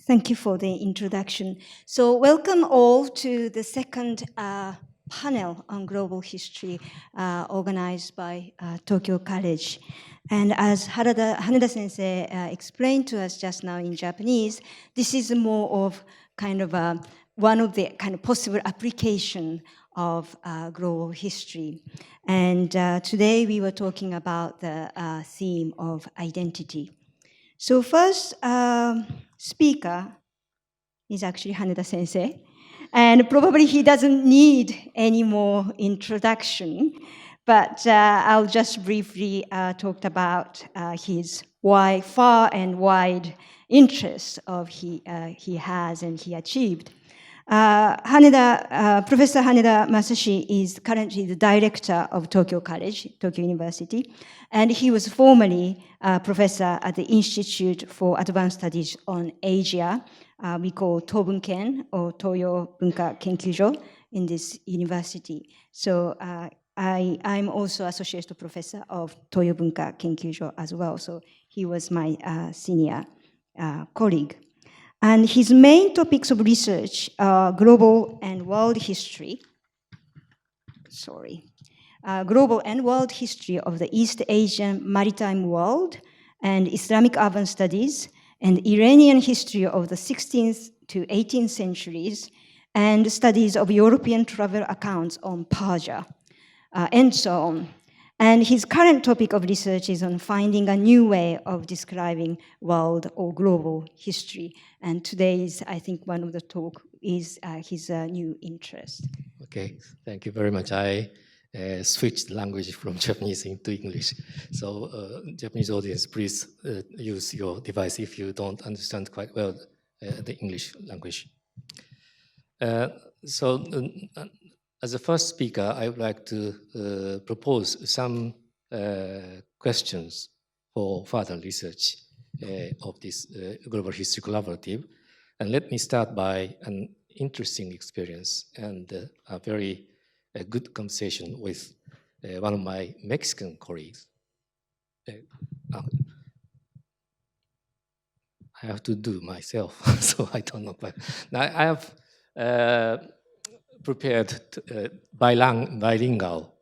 Thank you for the introduction. So welcome all to the second panel on global history organized by Tokyo College. And as Haneda Sensei explained to us just now in Japanese, this is more of kind of one of the kind of possible application of global history. And today we were talking about the theme of identity. So first speaker is actually Haneda Sensei. And probably he doesn't need any more introduction. But I'll just briefly talk about his far and wide interest of he has and he achieved. Professor Haneda Masashi is currently the director of Tokyo College, Tokyo University, and he was formerly a professor at the Institute for Advanced Studies on Asia, we call Tobunken or Toyo Bunka Kenkyujo in this university. So I'm also associate professor of Toyo Bunka Kenkyujo as well. So he was my senior colleague. And his main topics of research are global and world history. Global and world history of the East Asian maritime world and Islamic urban studies and Iranian history of the 16th to 18th centuries and studies of European travel accounts on Persia and so on. And his current topic of research is on finding a new way of describing world or global history. And today's, I think, one of the talk is his new interest. Okay, thank you very much. I switched language from Japanese into English. So Japanese audience, please use your device if you don't understand quite well the English language. As a first speaker, I would like to propose some questions for further research of this Global History Collaborative. And let me start by an interesting experience and a very good conversation with one of my Mexican colleagues. I have to do myself, so I don't know. But I have prepared bilingual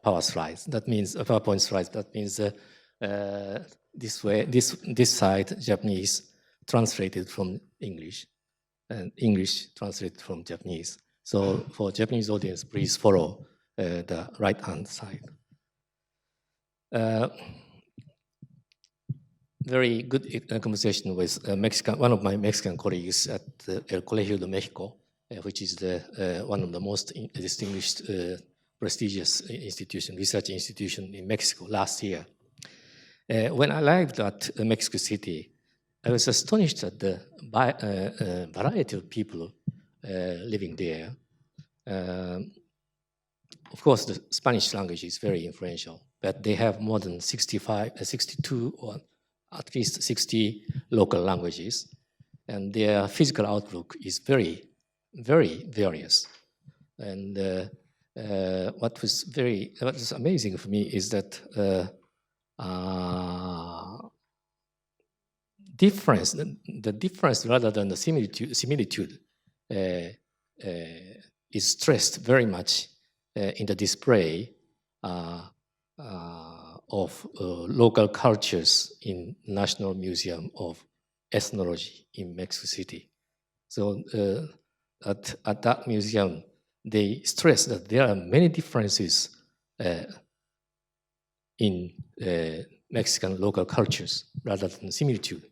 power slides. That means PowerPoint slides. That means this side Japanese translated from English, and English translated from Japanese. So for Japanese audience, please follow the right-hand side. Very good conversation with one of my Mexican colleagues at El Colegio de Mexico, which is one of the most distinguished, prestigious research institution in Mexico last year. When I arrived at Mexico City, I was astonished at the variety of people living there. Of course, the Spanish language is very influential, but they have more than 62 or at least 60 local languages, and their physical outlook is very various. And what was amazing for me is that the difference rather than the similitude is stressed very much in the display of local cultures in National Museum of Ethnology in Mexico City. So at that museum, they stress that there are many differences in Mexican local cultures rather than similitude.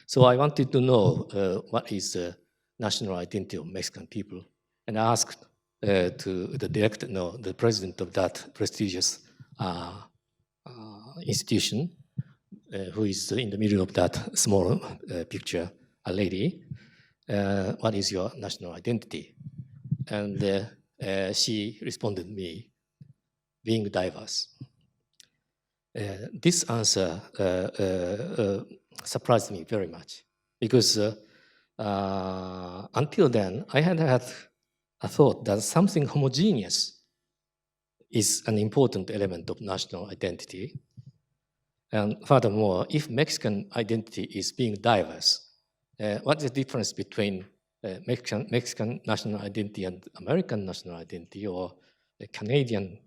So I wanted to know what is the national identity of Mexican people, and I asked the president of that prestigious institution, who is in the middle of that small picture, a lady, what is your national identity? And she responded to me, being diverse. This answer surprised me very much, because until then, I had a thought that something homogeneous is an important element of national identity. And furthermore, if Mexican identity is being diverse, what's the difference between Mexican national identity and American national identity, or Canadian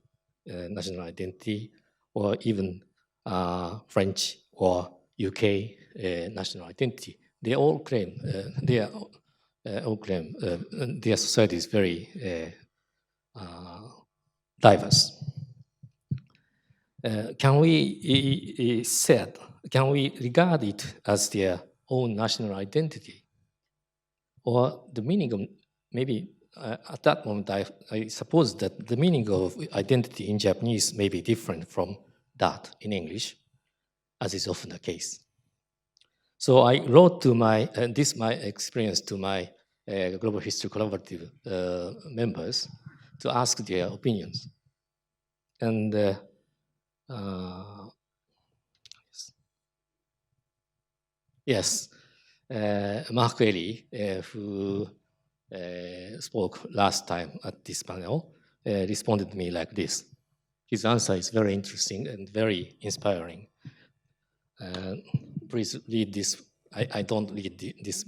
national identity, or even French or UK national identity? They all claim their society is very diverse. Can we regard it as their own national identity? Or the meaning of, maybe at that moment, I suppose that the meaning of identity in Japanese may be different from that in English, as is often the case. So I wrote to my experience to my Global History Collaborative members to ask their opinions. And yes, Mark Ely, who spoke last time at this panel, responded to me like this. His answer is very interesting and very inspiring. Please read this. I don't read these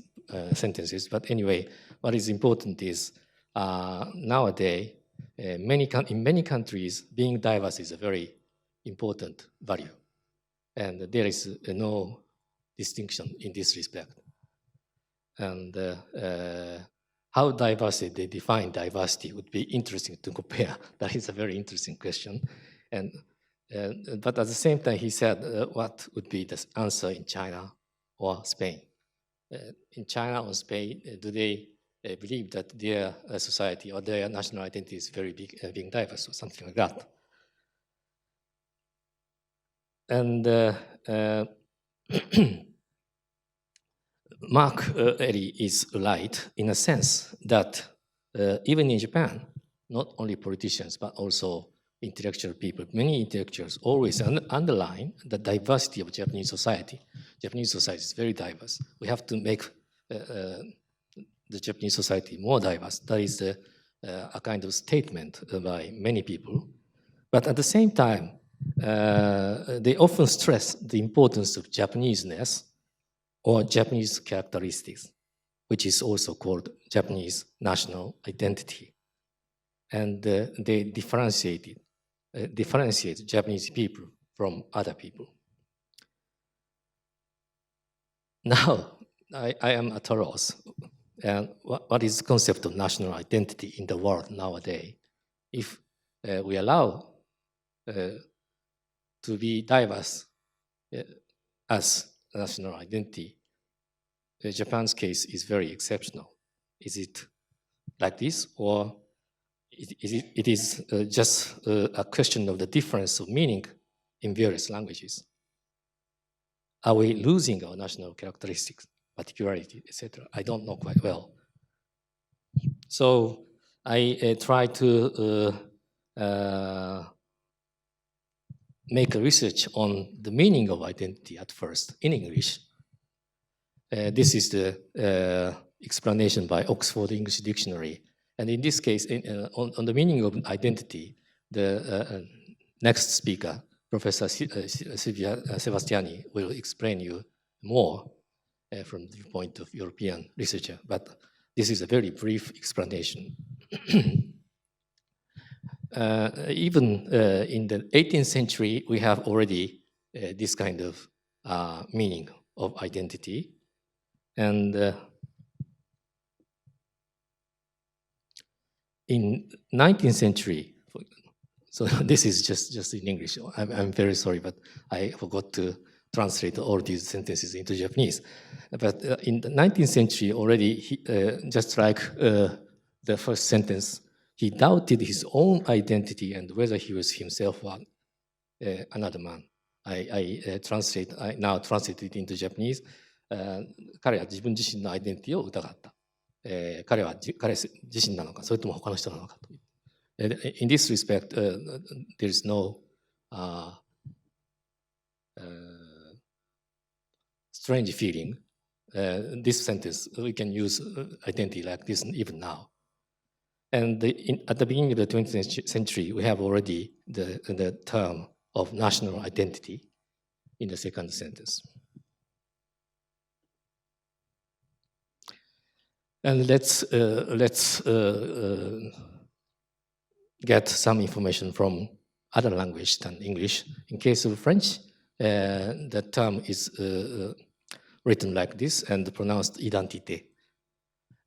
sentences, but anyway, what is important is nowadays, in many countries, being diverse is a very important value. And there is no distinction in this respect. And how diversity, they define diversity, would be interesting to compare. That is a very interesting question. And but at the same time, he said, what would be the answer in China or Spain? In China or Spain, do they believe that their society or their national identity is very big, being diverse or something like that? And Mark Ely is right in a sense that even in Japan, not only politicians, but also intellectual people, many intellectuals always underline the diversity of Japanese society. Japanese society is very diverse. We have to make the Japanese society more diverse. That is a kind of statement by many people. But at the same time, they often stress the importance of Japaneseness or Japanese characteristics, which is also called Japanese national identity. And they differentiate Japanese people from other people. Now, I am at a loss. And what is the concept of national identity in the world nowadays? If we allow to be diverse as a national identity, Japan's case is very exceptional. Is it like this, or it is just a question of the difference of meaning in various languages? Are we losing our national characteristics, particularity, etc.? I don't know quite well. So I try to make a research on the meaning of identity at first in English. This is the explanation by Oxford English Dictionary. And in this case, on the meaning of identity, the next speaker, Professor Silvia Sebastiani, will explain you more from the viewpoint of European researcher. But this is a very brief explanation. Even in the 18th century, we have already this kind of meaning of identity. And in 19th century, so this is just in English. I'm very sorry, but I forgot to translate all these sentences into Japanese. But in the 19th century already, just like the first sentence, he doubted his own identity and whether he was himself or another man. I now translate it into Japanese. 彼は自分自身のアイデンティティを疑った。彼自身なのか、それとも他の人なのかと。In this respect, there is no strange feeling. This sentence, we can use identity like this even now. And at the beginning of the 20th century, we have already the term of national identity in the second sentence. And let's get some information from other language than English. In case of French, the term is written like this and pronounced identité.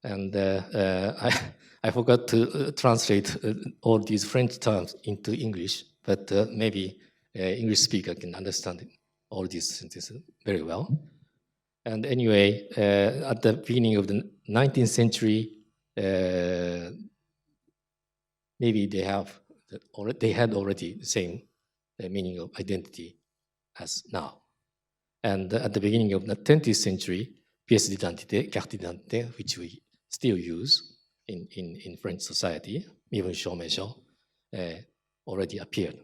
And I forgot to translate all these French terms into English, but maybe English speaker can understand all these sentences very well. And anyway, at the beginning of the 19th century, maybe they had already the same meaning of identity as now. And at the beginning of the 20th century, pièce d'identité, carte d'identité, which we still use in French society, even 証明書, already appeared.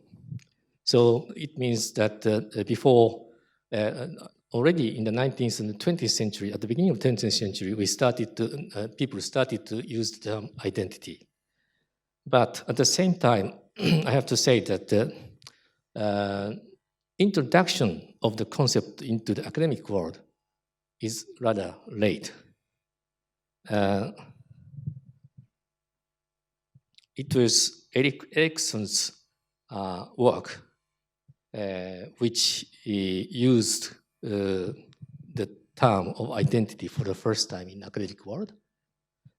So it means that before, already in the 19th and the 20th century, at the beginning of the 20th century, people started to use the term identity. But at the same time, I have to say that the introduction of the concept into the academic world is rather late. It was Erickson's work which used the term of identity for the first time in academic world.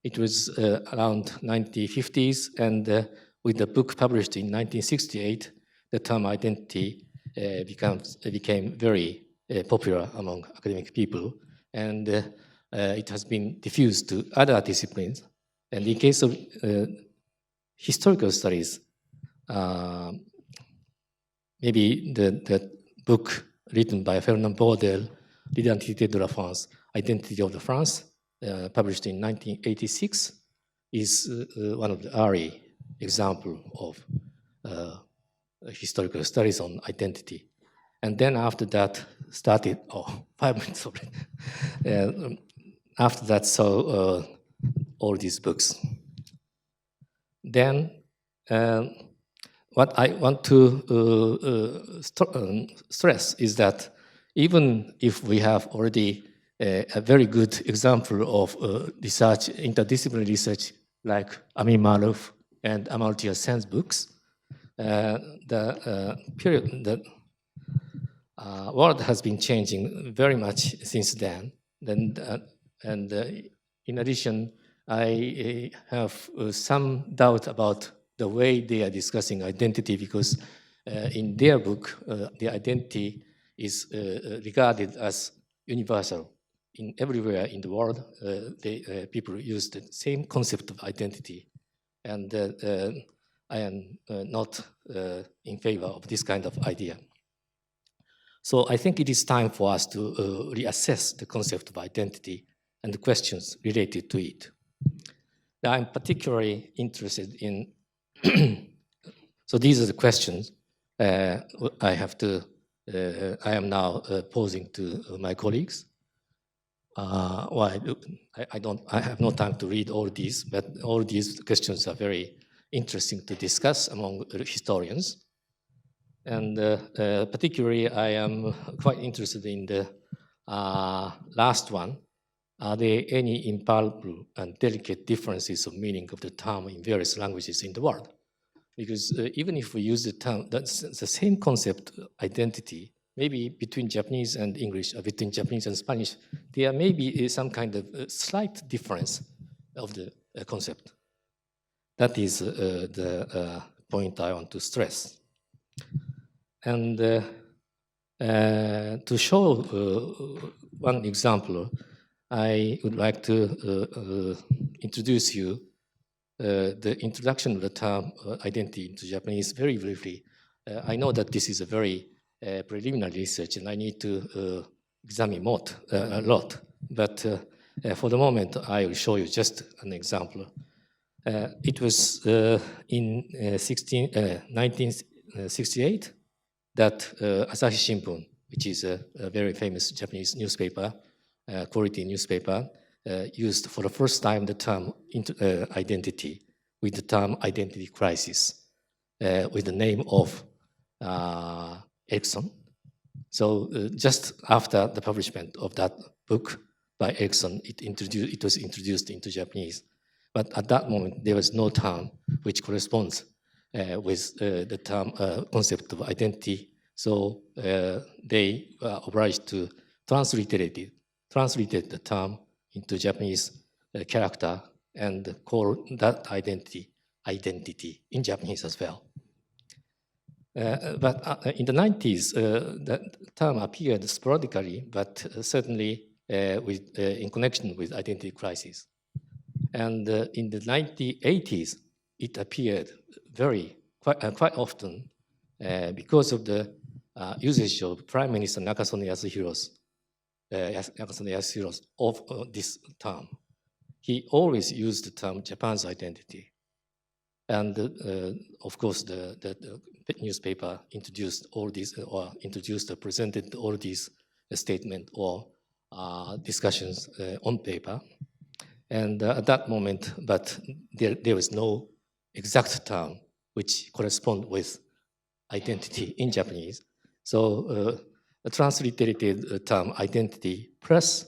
It was around 1950s, and with the book published in 1968, the term identity became very popular among academic people, and it has been diffused to other disciplines. And in case of historical studies, maybe the book written by Fernand Braudel, L'identité de la France, Identity of the France, published in 1986, is one of the early examples of historical studies on identity. And then after that started, 5 minutes already. After that, so all these books. Then what I want to stress is that even if we have already a very good example of research, interdisciplinary research, like Amin Maalouf and Amartya Sen's books, the world has been changing very much since then. And in addition, I have some doubt about the way they are discussing identity, because in their book, the identity is regarded as universal. In everywhere in the world, people use the same concept of identity. And I am not in favor of this kind of idea. So I think it is time for us to reassess the concept of identity and the questions related to it. Now, I'm particularly interested in, so these are the questions I am now posing to my colleagues. I have no time to read all these, but all these questions are very interesting to discuss among historians. And particularly, I am quite interested in the last one. Are there any impalpable and delicate differences of meaning of the term in various languages in the world? Because even if we use the term, that's the same concept, identity, maybe between Japanese and English, or between Japanese and Spanish, there may be some kind of slight difference of the concept. That is the point I want to stress. And to show one example, I would like to introduce you the introduction of the term identity into Japanese very briefly. I know that this is a very preliminary research, and I need to examine a lot. But for the moment, I will show you just an example. It was in 1968 that Asahi Shimbun, which is a very famous Japanese newspaper, quality newspaper, used for the first time the term identity with the term identity crisis, with the name of Erickson. So just after the publishment of that book, by Erickson, it was introduced into Japanese. But at that moment, there was no term which corresponds with the term concept of identity. So they were obliged to transliterate the term into Japanese character and call that identity in Japanese as well. But in the 90s, the term appeared sporadically, but certainly in connection with identity crisis. And in the 1980s, it appeared quite often because of the usage of Prime Minister Nakasone Yasuhiro's of this term. He always used the term Japan's identity. And of course, the newspaper introduced all these, or presented all these statements or discussions on paper. And at that moment, but there was no exact term which correspond with identity in Japanese. So a transliterated term identity plus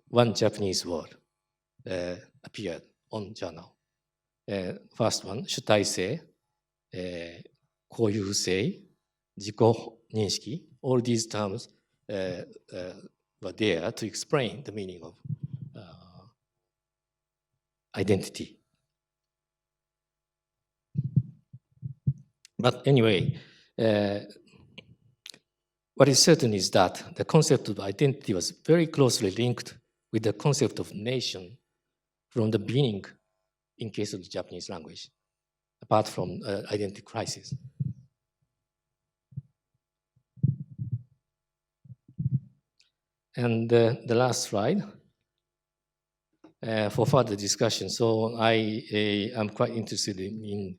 one Japanese word appeared on journal. First one, 主体性、固有性、自己認識, all these terms were there to explain the meaning of identity. But anyway, what is certain is that the concept of identity was very closely linked with the concept of nation from the beginning in case of the Japanese language, apart from identity crisis. And the last slide for further discussion. So I am quite interested in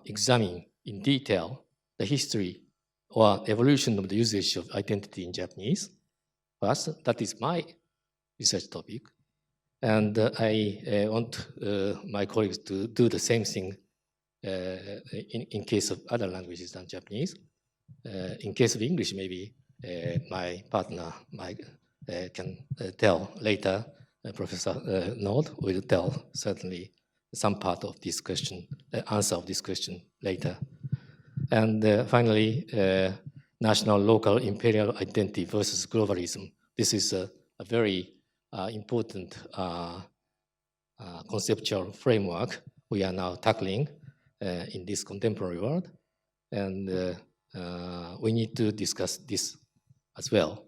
examining in detail the history or evolution of the usage of identity in Japanese. First, that is my research topic. And I want my colleagues to do the same thing in case of other languages than Japanese. In case of English, maybe my partner can tell later. Professor Nord will tell certainly some part of this question, answer of this question later. And finally, national, local, imperial identity versus globalism. This is a very important conceptual framework we are now tackling in this contemporary world. And we need to discuss this as well.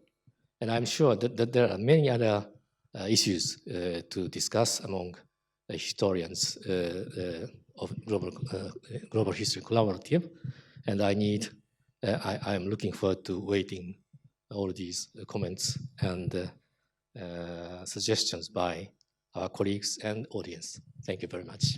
And I'm sure that there are many other issues to discuss among historians of global history collaborative. And I am looking forward to waiting all these comments and suggestions by our colleagues and audience. Thank you very much.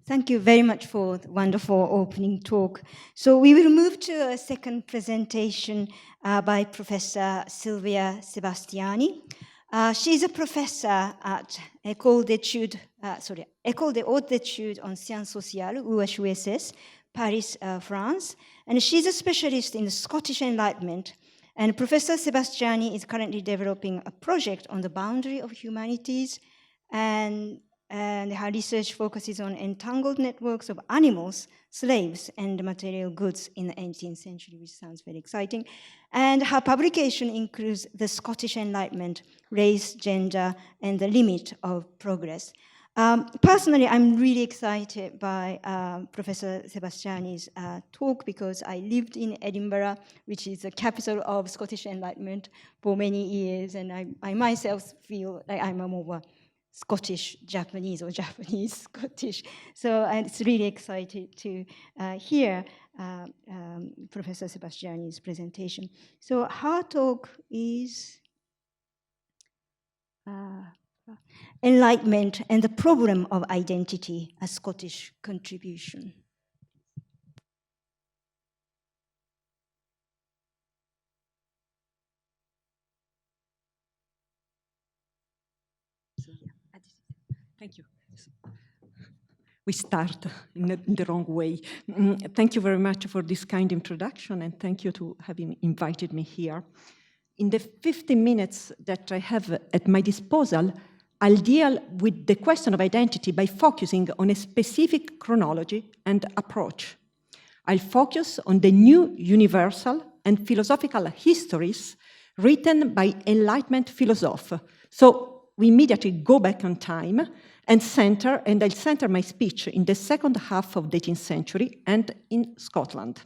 Thank you very much for the wonderful opening talk. So we will move to a second presentation by Professor Silvia Sebastiani. She's a professor at École des Hautes Études en Sciences Sociales, UHESS, Paris, France. And she's a specialist in the Scottish Enlightenment. And Professor Sebastiani is currently developing a project on the boundary of humanities, and her research focuses on entangled networks of animals, slaves, and material goods in the 18th century, which sounds very exciting. And her publication includes the Scottish Enlightenment, Race, Gender, and the Limit of Progress. Personally, I'm really excited by Professor Sebastiani's talk because I lived in Edinburgh, which is the capital of Scottish Enlightenment for many years, and I myself feel like I'm a more Scottish Japanese or Japanese Scottish. So it's really excited to hear Professor Sebastiani's presentation. So her talk is Enlightenment and the Problem of Identity, a Scottish Contribution. Thank you. we start in the wrong way. Thank you very much for this kind introduction, and thank you to having invited me here. In the 15 minutes that I have at my disposal, I'll deal with the question of identity by focusing on a specific chronology and approach. I'll focus on the new universal and philosophical histories written by Enlightenment philosophers. So we immediately go back on time and I'll center my speech in the second half of the 18th century and in Scotland.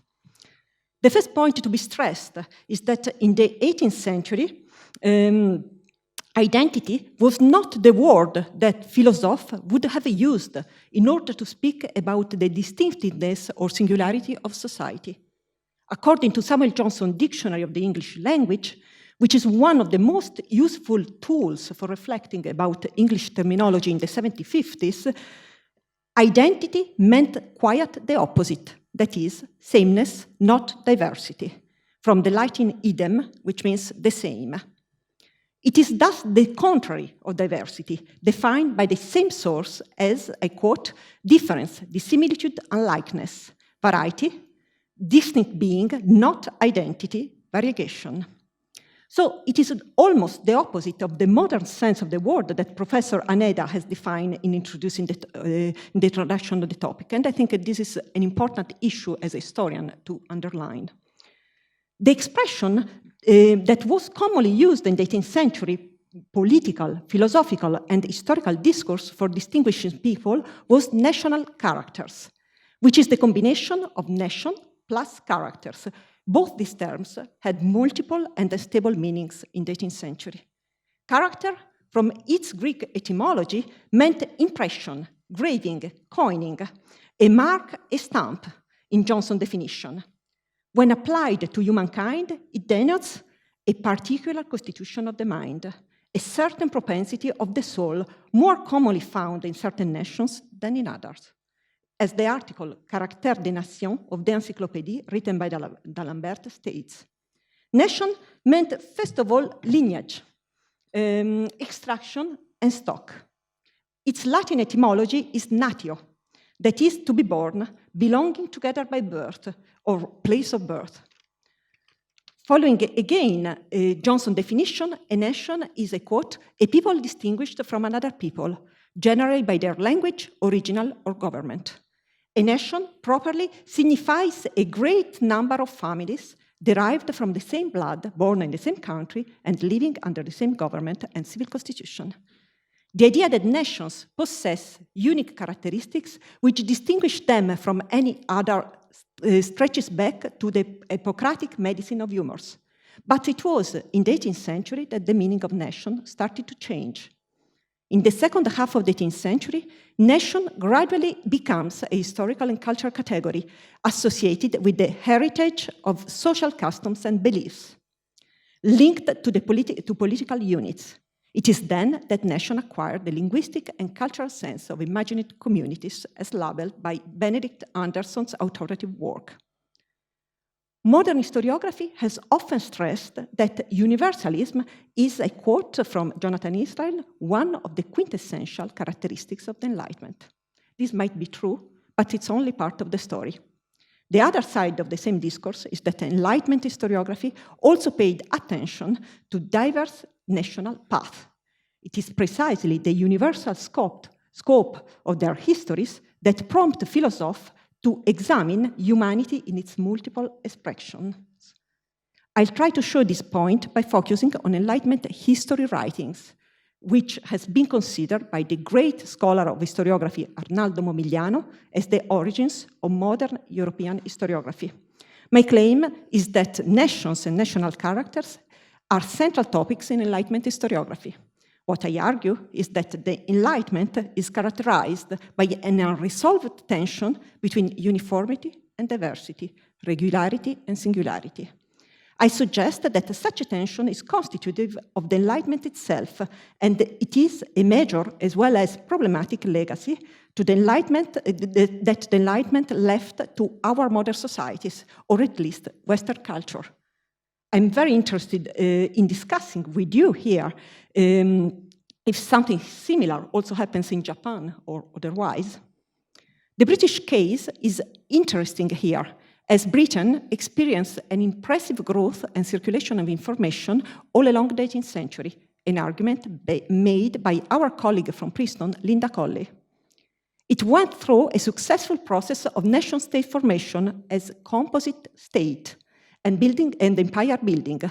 The first point to be stressed is that in the 18th century, identity was not the word that philosophers would have used in order to speak about the distinctiveness or singularity of society. According to Samuel Johnson's Dictionary of the English Language, which is one of the most useful tools for reflecting about English terminology in the 1750s, identity meant quite the opposite, that is, sameness, not diversity, from the Latin idem, which means the same. It is thus the contrary of diversity, defined by the same source as, I quote, difference, dissimilitude, unlikeness, variety, distinct being, not identity, variegation. So it is almost the opposite of the modern sense of the word that Professor HANEDA has defined in introducing the introduction of the topic. And I think this is an important issue as a historian to underline. The expression that was commonly used in the 18th century political, philosophical, and historical discourse for distinguishing people was national characters, which is the combination of nation plus characters. Both these terms had multiple and unstable meanings in the 18th century. Character, from its Greek etymology, meant impression, graving, coining, a mark, a stamp, in Johnson's definition. When applied to humankind, it denotes a particular constitution of the mind, a certain propensity of the soul, more commonly found in certain nations than in others. As the article Caractère des Nations of the Encyclopédie, written by D'Alembert, states. Nation meant, first of all, lineage, extraction, and stock. Its Latin etymology is natio, that is, to be born, belonging together by birth, or place of birth. Following again Johnson's definition, a nation is, a quote, a people distinguished from another people, generally by their language, original, or government. A nation properly signifies a great number of families derived from the same blood, born in the same country, and living under the same government and civil constitution. The idea that nations possess unique characteristics which distinguish them from any other stretches back to the Hippocratic medicine of humors. But it was in the 18th century that the meaning of nation started to change. In the second half of the 18th century, nation gradually becomes a historical and cultural category associated with the heritage of social customs and beliefs, linked to political units. It is then that nation acquired the linguistic and cultural sense of imagined communities as labeled by Benedict Anderson's authoritative work. Modern historiography has often stressed that universalism is, a quote from Jonathan Israel, one of the quintessential characteristics of the Enlightenment. This might be true, but it's only part of the story. The other side of the same discourse is that Enlightenment historiography also paid attention to diverse national paths. It is precisely the universal scope of their histories that prompt philosophers to examine humanity in its multiple expressions. I'll try to show this point by focusing on Enlightenment history writings, which has been considered by the great scholar of historiography Arnaldo Momigliano as the origins of modern European historiography. My claim is that nations and national characters are central topics in Enlightenment historiography. What I argue is that the Enlightenment is characterized by an unresolved tension between uniformity and diversity, regularity and singularity. I suggest that such a tension is constitutive of the Enlightenment itself, and it is a major as well as problematic legacy to the Enlightenment that the Enlightenment left to our modern societies, or at least Western culture. I'm very interested in discussing with you here if something similar also happens in Japan or otherwise. The British case is interesting here, as Britain experienced an impressive growth and circulation of information all along the 18th century, an argument made by our colleague from Princeton, Linda Colley. It went through a successful process of nation-state formation as composite state and empire building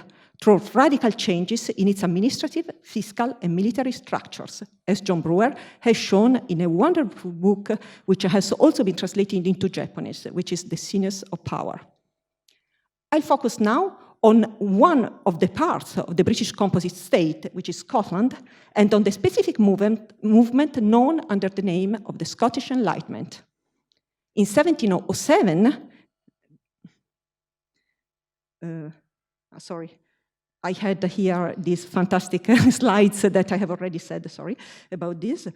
through radical changes in its administrative, fiscal, and military structures, as John Brewer has shown in a wonderful book which has also been translated into Japanese, which is The Sinews of Power. I'll focus now on one of the parts of the British composite state, which is Scotland, and on the specific movement known under the name of the Scottish Enlightenment. In 1707, I had here these fantastic slides that I have already said, about this.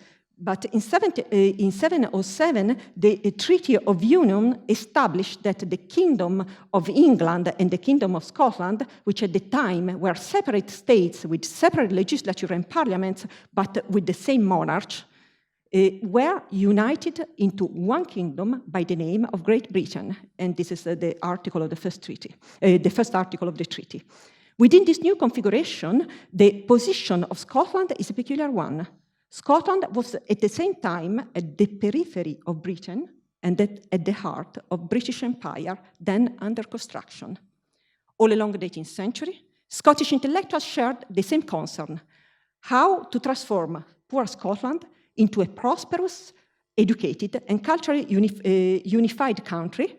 But in 707, the Treaty of Union established that the Kingdom of England and the Kingdom of Scotland, which at the time were separate states with separate legislature and parliaments, but with the same monarch, were united into one kingdom by the name of Great Britain. And this is the article of the first treaty, the first article of the treaty. Within this new configuration, the position of Scotland is a peculiar one. Scotland was at the same time at the periphery of Britain and at the heart of British Empire, then under construction. All along the 18th century, Scottish intellectuals shared the same concern: how to transform poor Scotland into a prosperous, educated, and culturally unified country,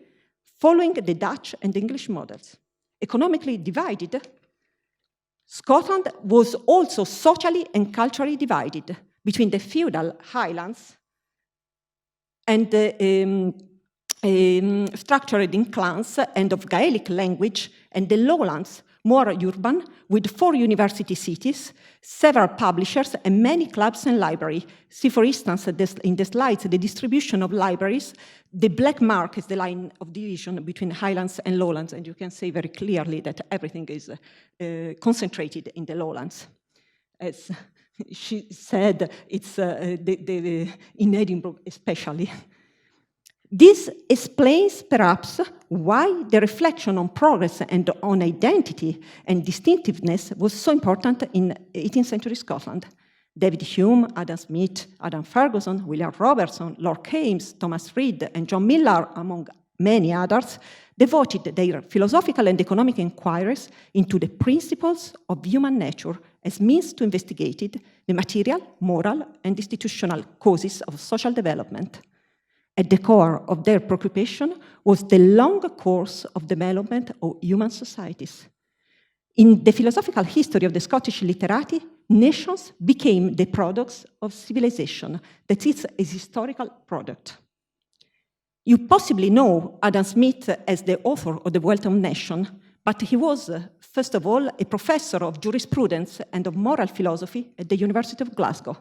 following the Dutch and English models. Economically divided, Scotland was also socially and culturally divided between the feudal highlands and structured in clans and of Gaelic language, and the lowlands, more urban, with 4 university cities, several publishers, and many clubs and libraries. See, for instance, in the slides, the distribution of libraries. The black mark is the line of division between highlands and lowlands, and you can see very clearly that everything is concentrated in the lowlands. As she said, it's in Edinburgh especially. This explains perhaps why the reflection on progress and on identity and distinctiveness was so important in 18th century Scotland. David Hume, Adam Smith, Adam Ferguson, William Robertson, Lord Keynes, Thomas Reid, and John Millar, among many others, devoted their philosophical and economic inquiries into the principles of human nature as means to investigate the material, moral, and institutional causes of social development. At the core of their preoccupation was the long course of development of human societies. In the philosophical history of the Scottish literati, nations became the products of civilization, that is a historical product. You possibly know Adam Smith as the author of The Wealth of Nations, but he was, first of all, a professor of jurisprudence and of moral philosophy at the University of Glasgow.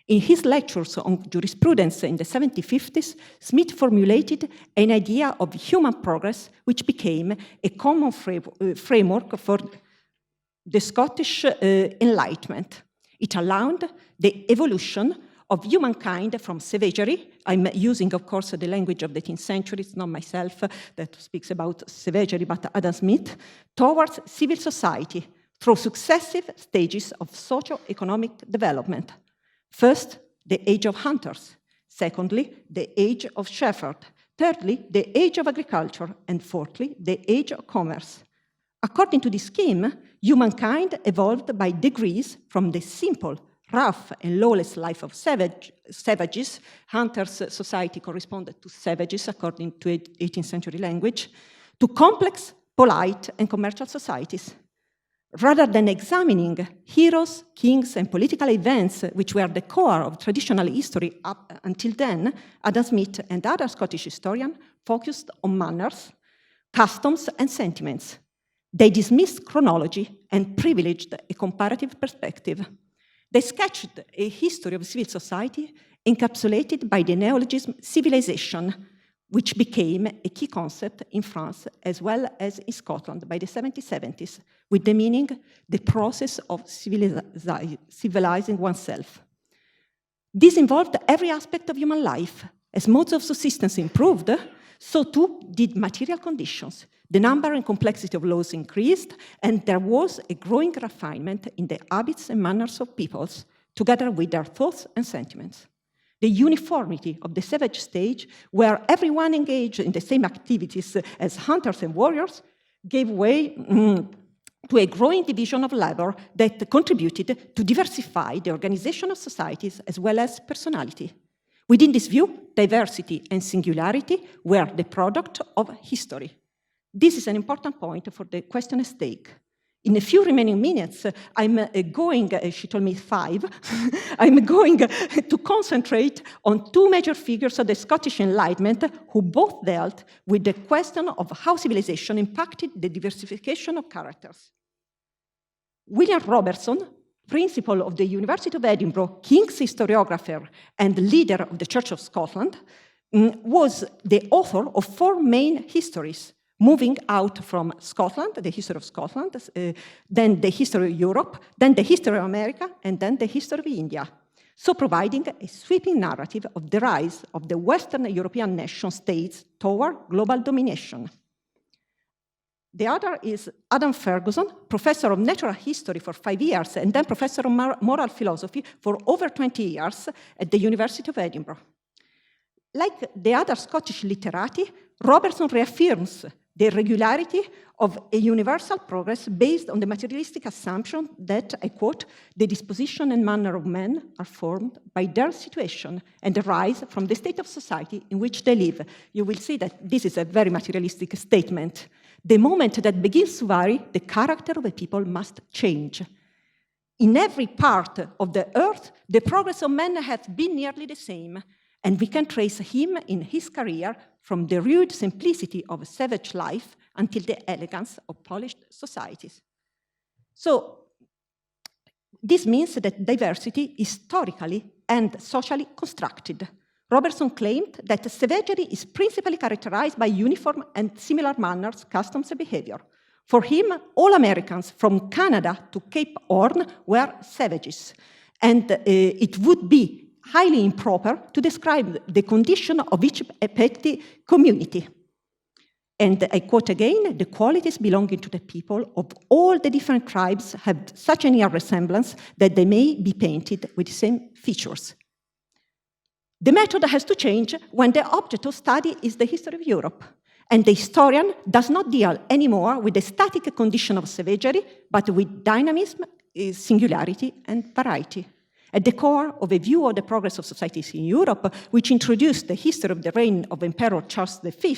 In his lectures on jurisprudence in the 1750s, Smith formulated an idea of human progress, which became a common framework for the Scottish Enlightenment. It allowed the evolution of humankind from savagery. I'm using, of course, the language of the 18th century. It's not myself that speaks about savagery, but Adam Smith, towards civil society through successive stages of socio-economic development. First, the age of hunters. Secondly, the age of shepherds. Thirdly, the age of agriculture. And fourthly, the age of commerce. According to this scheme, humankind evolved by degrees from the simple, rough, and lawless life of savages. Hunters' society corresponded to savages, according to 18th century language, to complex, polite, and commercial societies. Rather than examining heroes, kings, and political events, which were the core of traditional history up until then, Adam Smith and other Scottish historians focused on manners, customs, and sentiments. They dismissed chronology and privileged a comparative perspective. They sketched a history of civil society encapsulated by the neologism civilization, which became a key concept in France as well as in Scotland by the 1770s, with the meaning the process of civilizing oneself. This involved every aspect of human life, As modes of subsistence improved, so too did material conditions. The number and complexity of laws increased, and there was a growing refinement in the habits and manners of peoples, together with their thoughts and sentiments. The uniformity of the savage stage, where everyone engaged in the same activities as hunters and warriors, gave way to a growing division of labor that contributed to diversify the organization of societies as well as personality. Within this view, diversity and singularity were the product of history. This is an important point for the question at stake. In a few remaining minutes, I'm going, she told me 5, I'm going to concentrate on 2 major figures of the Scottish Enlightenment who both dealt with the question of how civilization impacted the diversification of characters. William Robertson, principal of the University of Edinburgh, King's historiographer and leader of the Church of Scotland, was the author of 4 main histories, moving out from Scotland, the history of Scotland, then the history of Europe, then the history of America, and then the history of India, so providing a sweeping narrative of the rise of the Western European nation-states toward global domination. The other is Adam Ferguson, professor of natural history for 5 years, and then professor of moral philosophy for over 20 years at the University of Edinburgh. Like the other Scottish literati, Robertson reaffirms the regularity of a universal progress based on the materialistic assumption that, I quote, the disposition and manner of men are formed by their situation and arise from the state of society in which they live. You will see that this is a very materialistic statement. The moment that begins to vary, the character of a people must change. In every part of the earth, the progress of man has been nearly the same, and we can trace him in his career from the rude simplicity of savage life until the elegance of polished societies. So this means that diversity is historically and socially constructed. Robertson claimed that savagery is principally characterized by uniform and similar manners, customs, and behavior. For him, all Americans from Canada to Cape Horn were savages, and it would be highly improper to describe the condition of each petty community. And I quote again, the qualities belonging to the people of all the different tribes have such a near resemblance that they may be painted with the same features. The method has to change when the object of study is the history of Europe, and the historian does not deal anymore with the static condition of savagery, but with dynamism, singularity, and variety. At the core of a view of the progress of societies in Europe, which introduced the history of the reign of Emperor Charles V,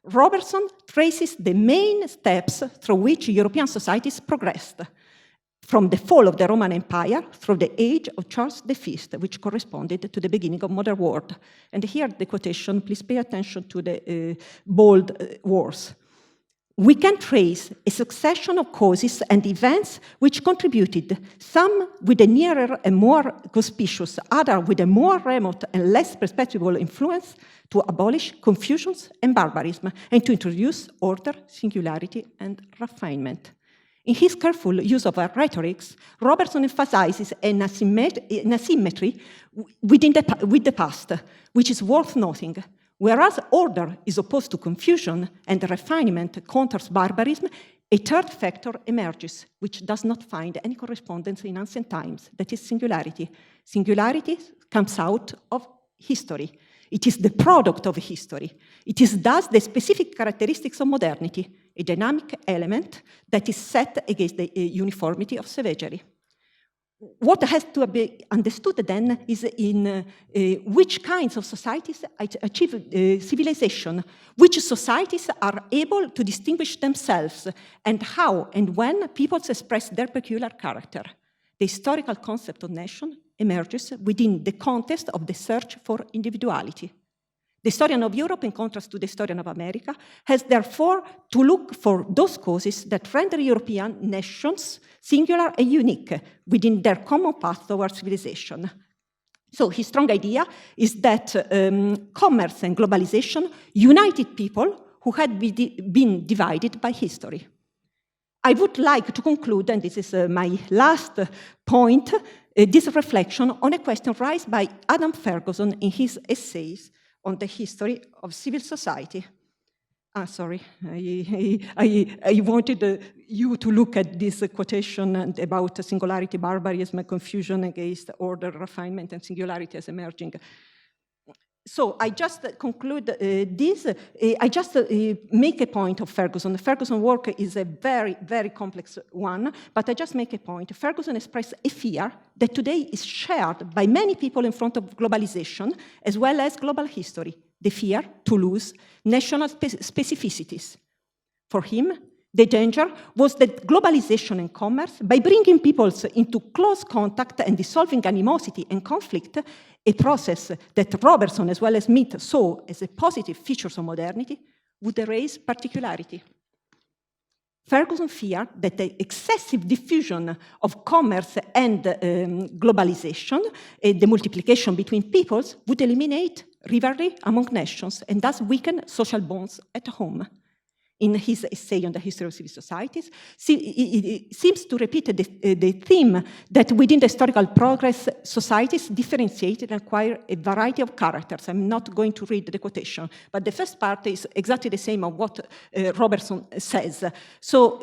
Robertson traces the main steps through which European societies progressed, from the fall of the Roman Empire through the age of Charles V, which corresponded to the beginning of modern world. And here the quotation, please pay attention to the bold words. We can trace a succession of causes and events which contributed, some with a nearer and more conspicuous, others with a more remote and less perceptible influence, to abolish confusions and barbarism, and to introduce order, singularity, and refinement. In his careful use of rhetorics, Robertson emphasizes an asymmetry with the past, which is worth noting. Whereas order is opposed to confusion and refinement counters barbarism, a third factor emerges, which does not find any correspondence in ancient times, that is singularity. Singularity comes out of history. It is the product of history. It is thus the specific characteristics of modernity, a dynamic element that is set against the uniformity of savagery. What has to be understood then is in which kinds of societies achieve civilization, which societies are able to distinguish themselves, and how and when peoples express their peculiar character. The historical concept of nation emerges within the context of the search for individuality. The historian of Europe, in contrast to the historian of America, has therefore to look for those causes that render European nations singular and unique within their common path towards civilization. So his strong idea is that commerce and globalization united people who had been divided by history. I would like to conclude, and this is my last point, this reflection on a question raised by Adam Ferguson in his essays on the history of civil society. Sorry, I wanted you to look at this quotation about singularity, barbarism, confusion against order, refinement, and singularity as emerging. So I just conclude this. I just make a point of Ferguson. Ferguson's work is a very, very complex one, but I just make a point. Ferguson expressed a fear that today is shared by many people in front of globalization, as well as global history, the fear to lose national specificities. For him, the danger was that globalization and commerce, by bringing peoples into close contact and dissolving animosity and conflict, a process that Robertson as well as Smith saw as a positive feature of modernity, would erase particularity. Ferguson feared that the excessive diffusion of commerce and globalization, the multiplication between peoples, would eliminate rivalry among nations and thus weaken social bonds at home. In his essay on the history of civil societies, it seems to repeat the theme that within the historical progress, societies differentiate and acquire a variety of characters. I'm not going to read the quotation, but the first part is exactly the same of what Robertson says. So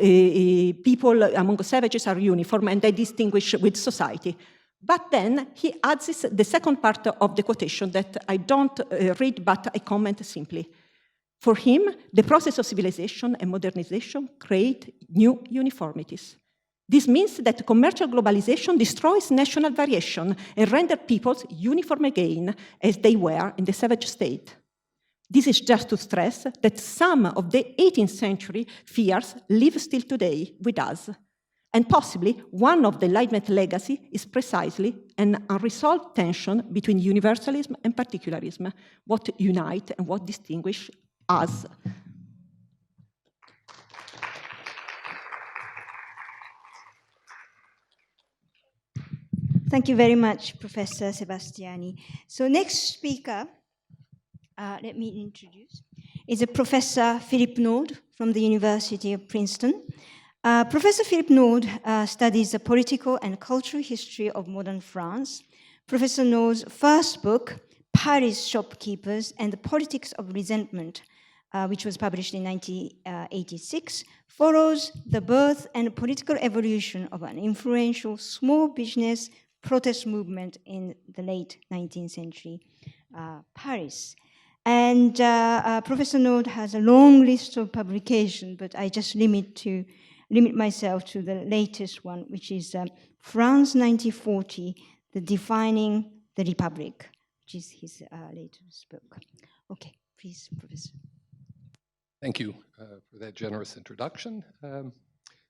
people among savages are uniform and they distinguish with society. But then he adds the second part of the quotation that I don't read, but I comment simply. For him, the process of civilization and modernization create new uniformities. This means that commercial globalization destroys national variation and renders peoples uniform again, as they were in the savage state. This is just to stress that some of the 18th century fears live still today with us. And possibly one of the Enlightenment legacy is precisely an unresolved tension between universalism and particularism, what unite and what distinguish us. Thank you very much, Professor Sebastiani. So next speaker, let me introduce, is a Professor Philippe Nord from the University of Princeton. Professor Philippe Nord studies the political and cultural history of modern France. Professor Nord's first book, Paris Shopkeepers and the Politics of Resentment, which was published in 1986, follows the birth and political evolution of an influential small business protest movement in the late 19th century Paris. And Professor Nord has a long list of publications, but I just limit myself to the latest one, which is France 1940, The Defining the Republic, which is his latest book. Okay, please, Professor. Thank you for that generous introduction.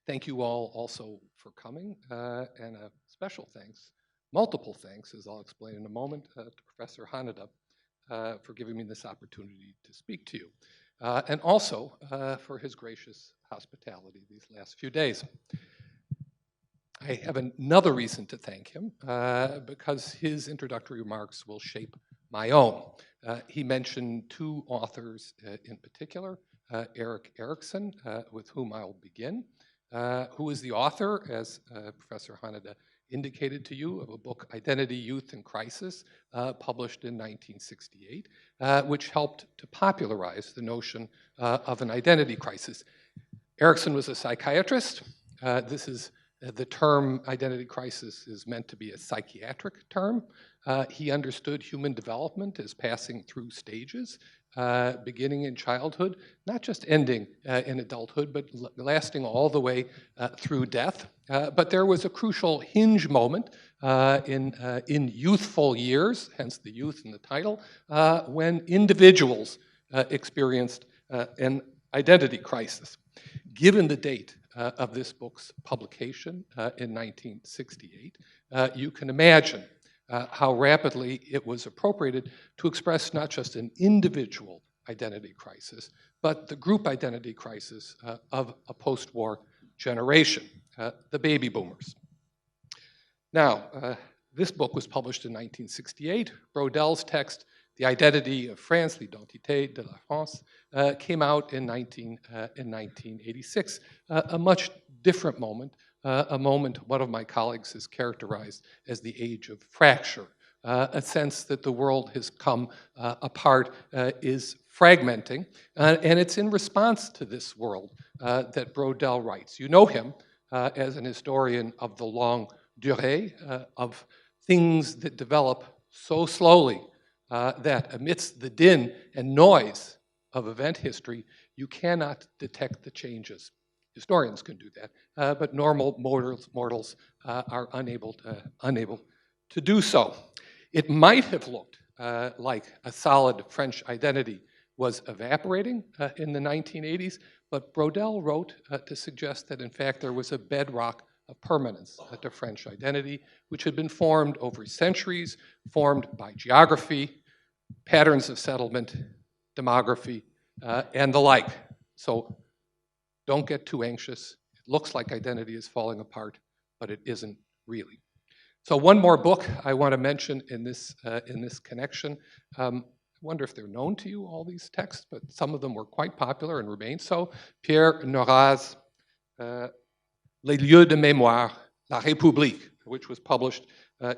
Thank you all also for coming, and a special thanks, multiple thanks, as I'll explain in a moment, to Professor HANEDA for giving me this opportunity to speak to you, and also for his gracious hospitality these last few days. I have another reason to thank him, because his introductory remarks will shape my own. He mentioned two authors in particular, Erik Erikson, with whom I'll begin, who is the author, as Professor HANEDA indicated to you, of a book, Identity, Youth, and Crisis, published in 1968, which helped to popularize the notion of an identity crisis. Erikson was a psychiatrist. The term identity crisis is meant to be a psychiatric term. He understood human development as passing through stages, beginning in childhood, not just ending in adulthood, but lasting all the way through death. But there was a crucial hinge moment in youthful years, hence the youth in the title, when individuals experienced an identity crisis. Given the date of this book's publication in 1968, you can imagine how rapidly it was appropriated to express not just an individual identity crisis, but the group identity crisis of a post-war generation, the baby boomers. Now, this book was published in 1968. Brodell's text, The Identity of France, L'Identité de la France, came out in 1986, a much different moment, a moment one of my colleagues has characterized as the age of fracture a sense that the world has come apart, is fragmenting, and it's in response to this world that Brodel writes. You know him as an historian of the longue durée, of things that develop so slowly that amidst the din and noise of event history, you cannot detect the changes. Historians can do that, but normal mortals are unable to do so. It might have looked like a solid French identity was evaporating in the 1980s, but Brodel wrote to suggest that in fact there was a bedrock of permanence to French identity, which had been formed over centuries, formed by geography, patterns of settlement, demography, and the like. So don't get too anxious. It looks like identity is falling apart, but it isn't really. So one more book I want to mention in this connection. I wonder if they're known to you, all these texts, but some of them were quite popular and remain so. Pierre Nora's Les lieux de mémoire, la République, which was published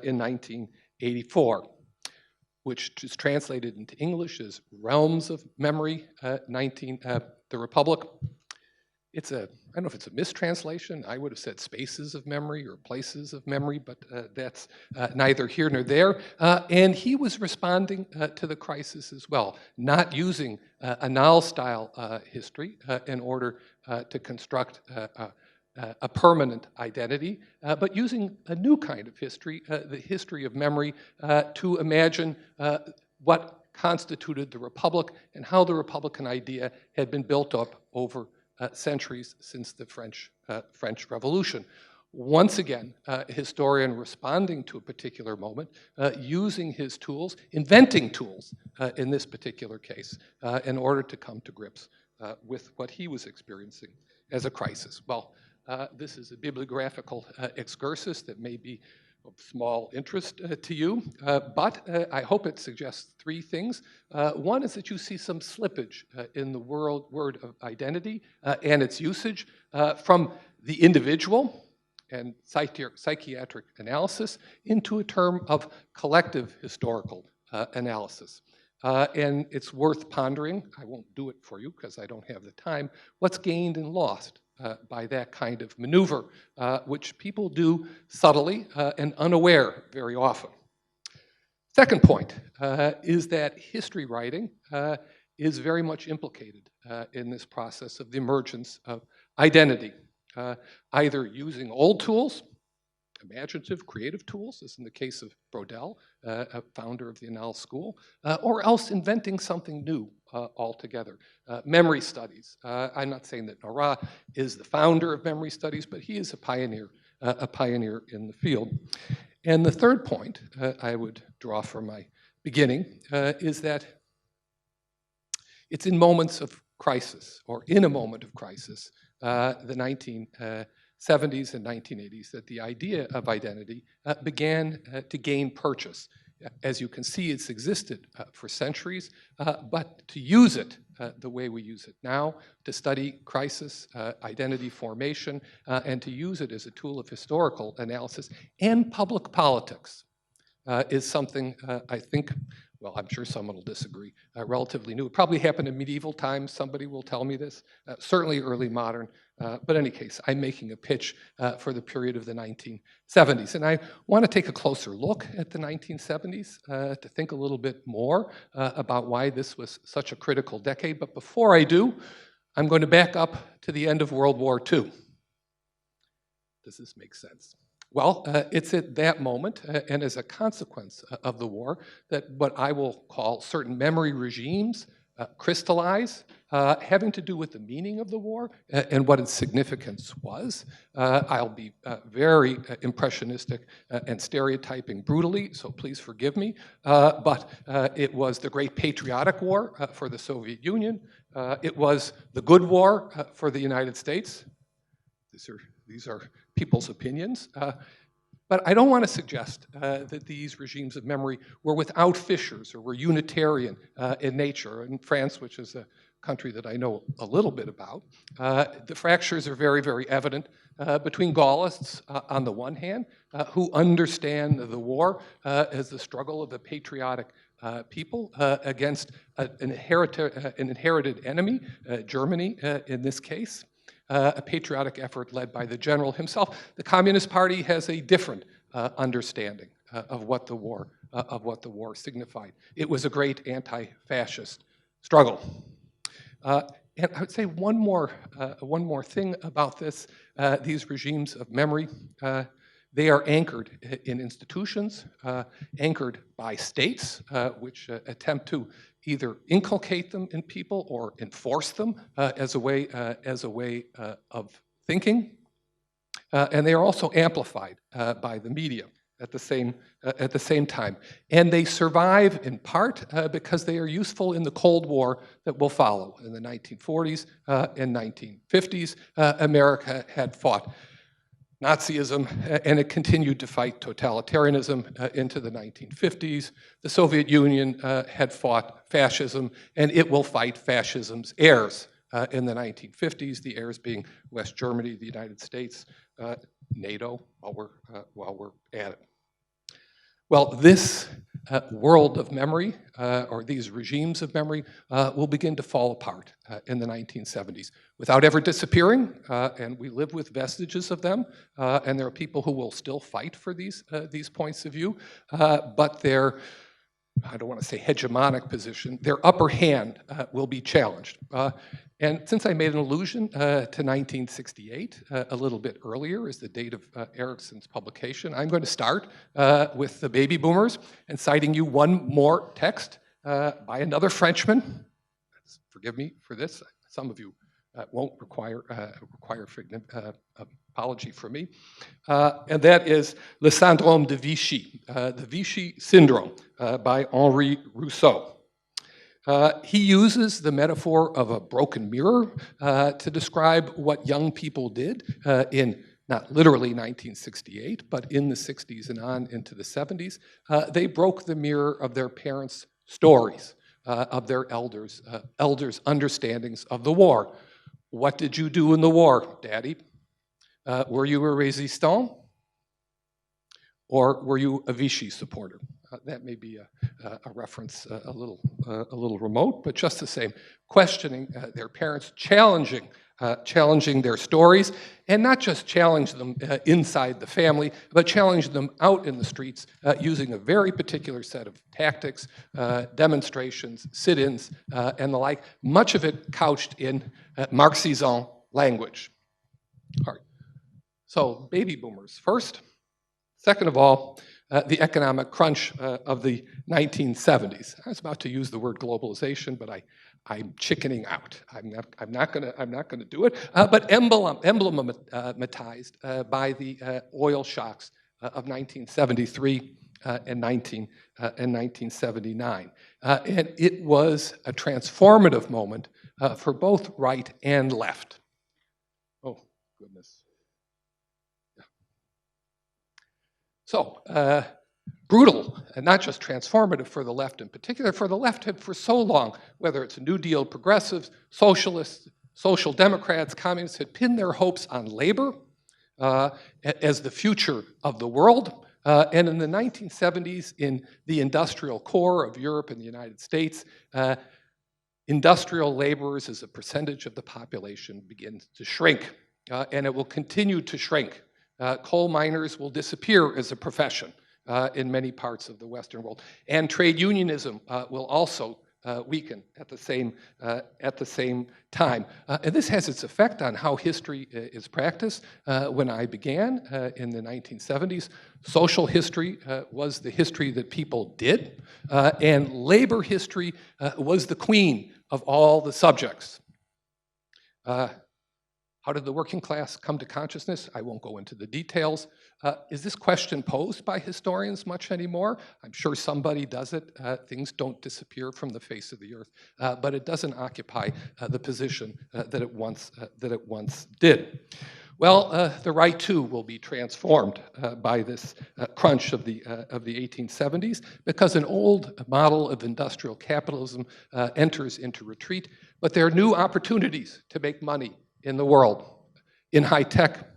in 1984, which is translated into English as Realms of Memory, the Republic. It's I don't know if it's a mistranslation. I would have said spaces of memory or places of memory, but that's neither here nor there. And he was responding to the crisis as well, not using Annales-style history in order to construct a permanent identity, but using a new kind of history, the history of memory, to imagine what constituted the Republic and how the Republican idea had been built up over centuries since the French Revolution. Once again, a historian responding to a particular moment, using his tools, inventing tools in this particular case, in order to come to grips with what he was experiencing as a crisis. Well, this is a bibliographical excursus that may be of small interest to you, but I hope it suggests three things. One is that you see some slippage in the word of identity and its usage from the individual and psychiatric analysis into a term of collective historical analysis. And it's worth pondering, I won't do it for you because I don't have the time, what's gained and lost by that kind of maneuver, which people do subtly and unaware very often. Second point is that history writing is very much implicated in this process of the emergence of identity, either using old tools, imaginative, creative tools, as in the case of Brodel, a founder of the Annales School, or else inventing something new altogether. Memory studies. I'm not saying that Nora is the founder of memory studies, but he is a pioneer in the field. And the third point I would draw from my beginning is that it's in moments of crisis, or in a moment of crisis, the 1970s and 1980s, that the idea of identity began to gain purchase. As you can see, it's existed for centuries, but to use it the way we use it now, to study crisis, identity formation, and to use it as a tool of historical analysis and public politics is something I think, well, I'm sure someone will disagree, relatively new. It probably happened in medieval times, somebody will tell me this, certainly early modern, but in any case, I'm making a pitch for the period of the 1970s. And I want to take a closer look at the 1970s to think a little bit more about why this was such a critical decade. But before I do, I'm going to back up to the end of World War II. Does this make sense? Well, it's at that moment, and as a consequence of the war, that what I will call certain memory regimes crystallize, having to do with the meaning of the war and what its significance was. I'll be very impressionistic and stereotyping brutally, so please forgive me, but it was the Great Patriotic War for the Soviet Union. It was the Good War for the United States. These are people's opinions. But I don't want to suggest that these regimes of memory were without fissures or were unitarian in nature. In France, which is a country that I know a little bit about, the fractures are very, very evident between Gaullists on the one hand, who understand the war as the struggle of a patriotic people against an inherited enemy, Germany in this case, a patriotic effort led by the general himself. The Communist Party has a different understanding of what the war signified. It was a great anti-fascist struggle. And I would say one more thing about this: these regimes of memory. They are anchored in institutions, anchored by states, which attempt to either inculcate them in people or enforce them as a way of thinking. And they are also amplified by the media at the same time. And they survive in part because they are useful in the Cold War that will follow. In the 1940s and 1950s, America had fought Nazism, and it continued to fight totalitarianism into the 1950s. The Soviet Union had fought fascism, and it will fight fascism's heirs in the 1950s, the heirs being West Germany, the United States, NATO, while we're at it. Well, this world of memory, or these regimes of memory, will begin to fall apart in the 1970s without ever disappearing, and we live with vestiges of them, and there are people who will still fight for these points of view, but their, I don't want to say hegemonic position, their upper hand will be challenged. And since I made an allusion to 1968, a little bit earlier is the date of Ericsson's publication, I'm going to start with the baby boomers and citing you one more text by another Frenchman. Forgive me for this. Some of you won't require apology from me. And that is Le Syndrome de Vichy, the Vichy Syndrome by Henri Rousseau. He uses the metaphor of a broken mirror to describe what young people did in not literally 1968, but in the 60s and on into the 70s. They broke the mirror of their parents' stories, of their elders' understandings of the war. What did you do in the war, Daddy? Were you a résistant? Or were you a Vichy supporter? That may be a reference a little remote, but just the same. Questioning their parents, challenging their stories, and not just challenge them inside the family, but challenge them out in the streets using a very particular set of tactics, demonstrations, sit-ins, and the like, much of it couched in Marxism language. All right. So, baby boomers first. Second of all, the economic crunch of the 1970s. I was about to use the word globalization, but I'm chickening out. I'm not gonna do it. But emblematized by the oil shocks of 1973 and 1979, and it was a transformative moment for both right and left. Oh goodness. So, brutal, and not just transformative for the left in particular. For the left had for so long, whether it's New Deal progressives, socialists, social democrats, communists, had pinned their hopes on labor as the future of the world. And in the 1970s, in the industrial core of Europe and the United States, industrial laborers as a percentage of the population begins to shrink, and it will continue to shrink. Coal miners will disappear as a profession in many parts of the Western world, and trade unionism will also weaken at the same time. And this has its effect on how history is practiced. When I began in the 1970s, social history was the history that people did, and labor history was the queen of all the subjects. How did the working class come to consciousness? I won't go into the details. Is this question posed by historians much anymore? I'm sure somebody does it. Things don't disappear from the face of the earth, but it doesn't occupy the position that it once did. Well, the right too will be transformed by this crunch of the 1870s, because an old model of industrial capitalism enters into retreat, but there are new opportunities to make money in the world, in high tech,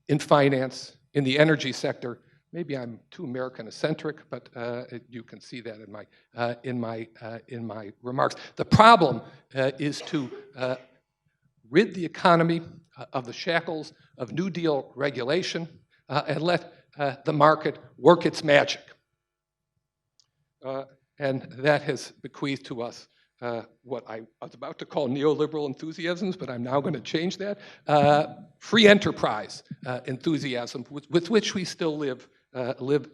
in finance, in the energy sector. Maybe I'm too American-centric, but you can see that in my remarks. The problem is to rid the economy of the shackles of New Deal regulation and let the market work its magic. And that has bequeathed to us what I was about to call neoliberal enthusiasms, but I'm now going to change that. Free enterprise enthusiasm with which we still live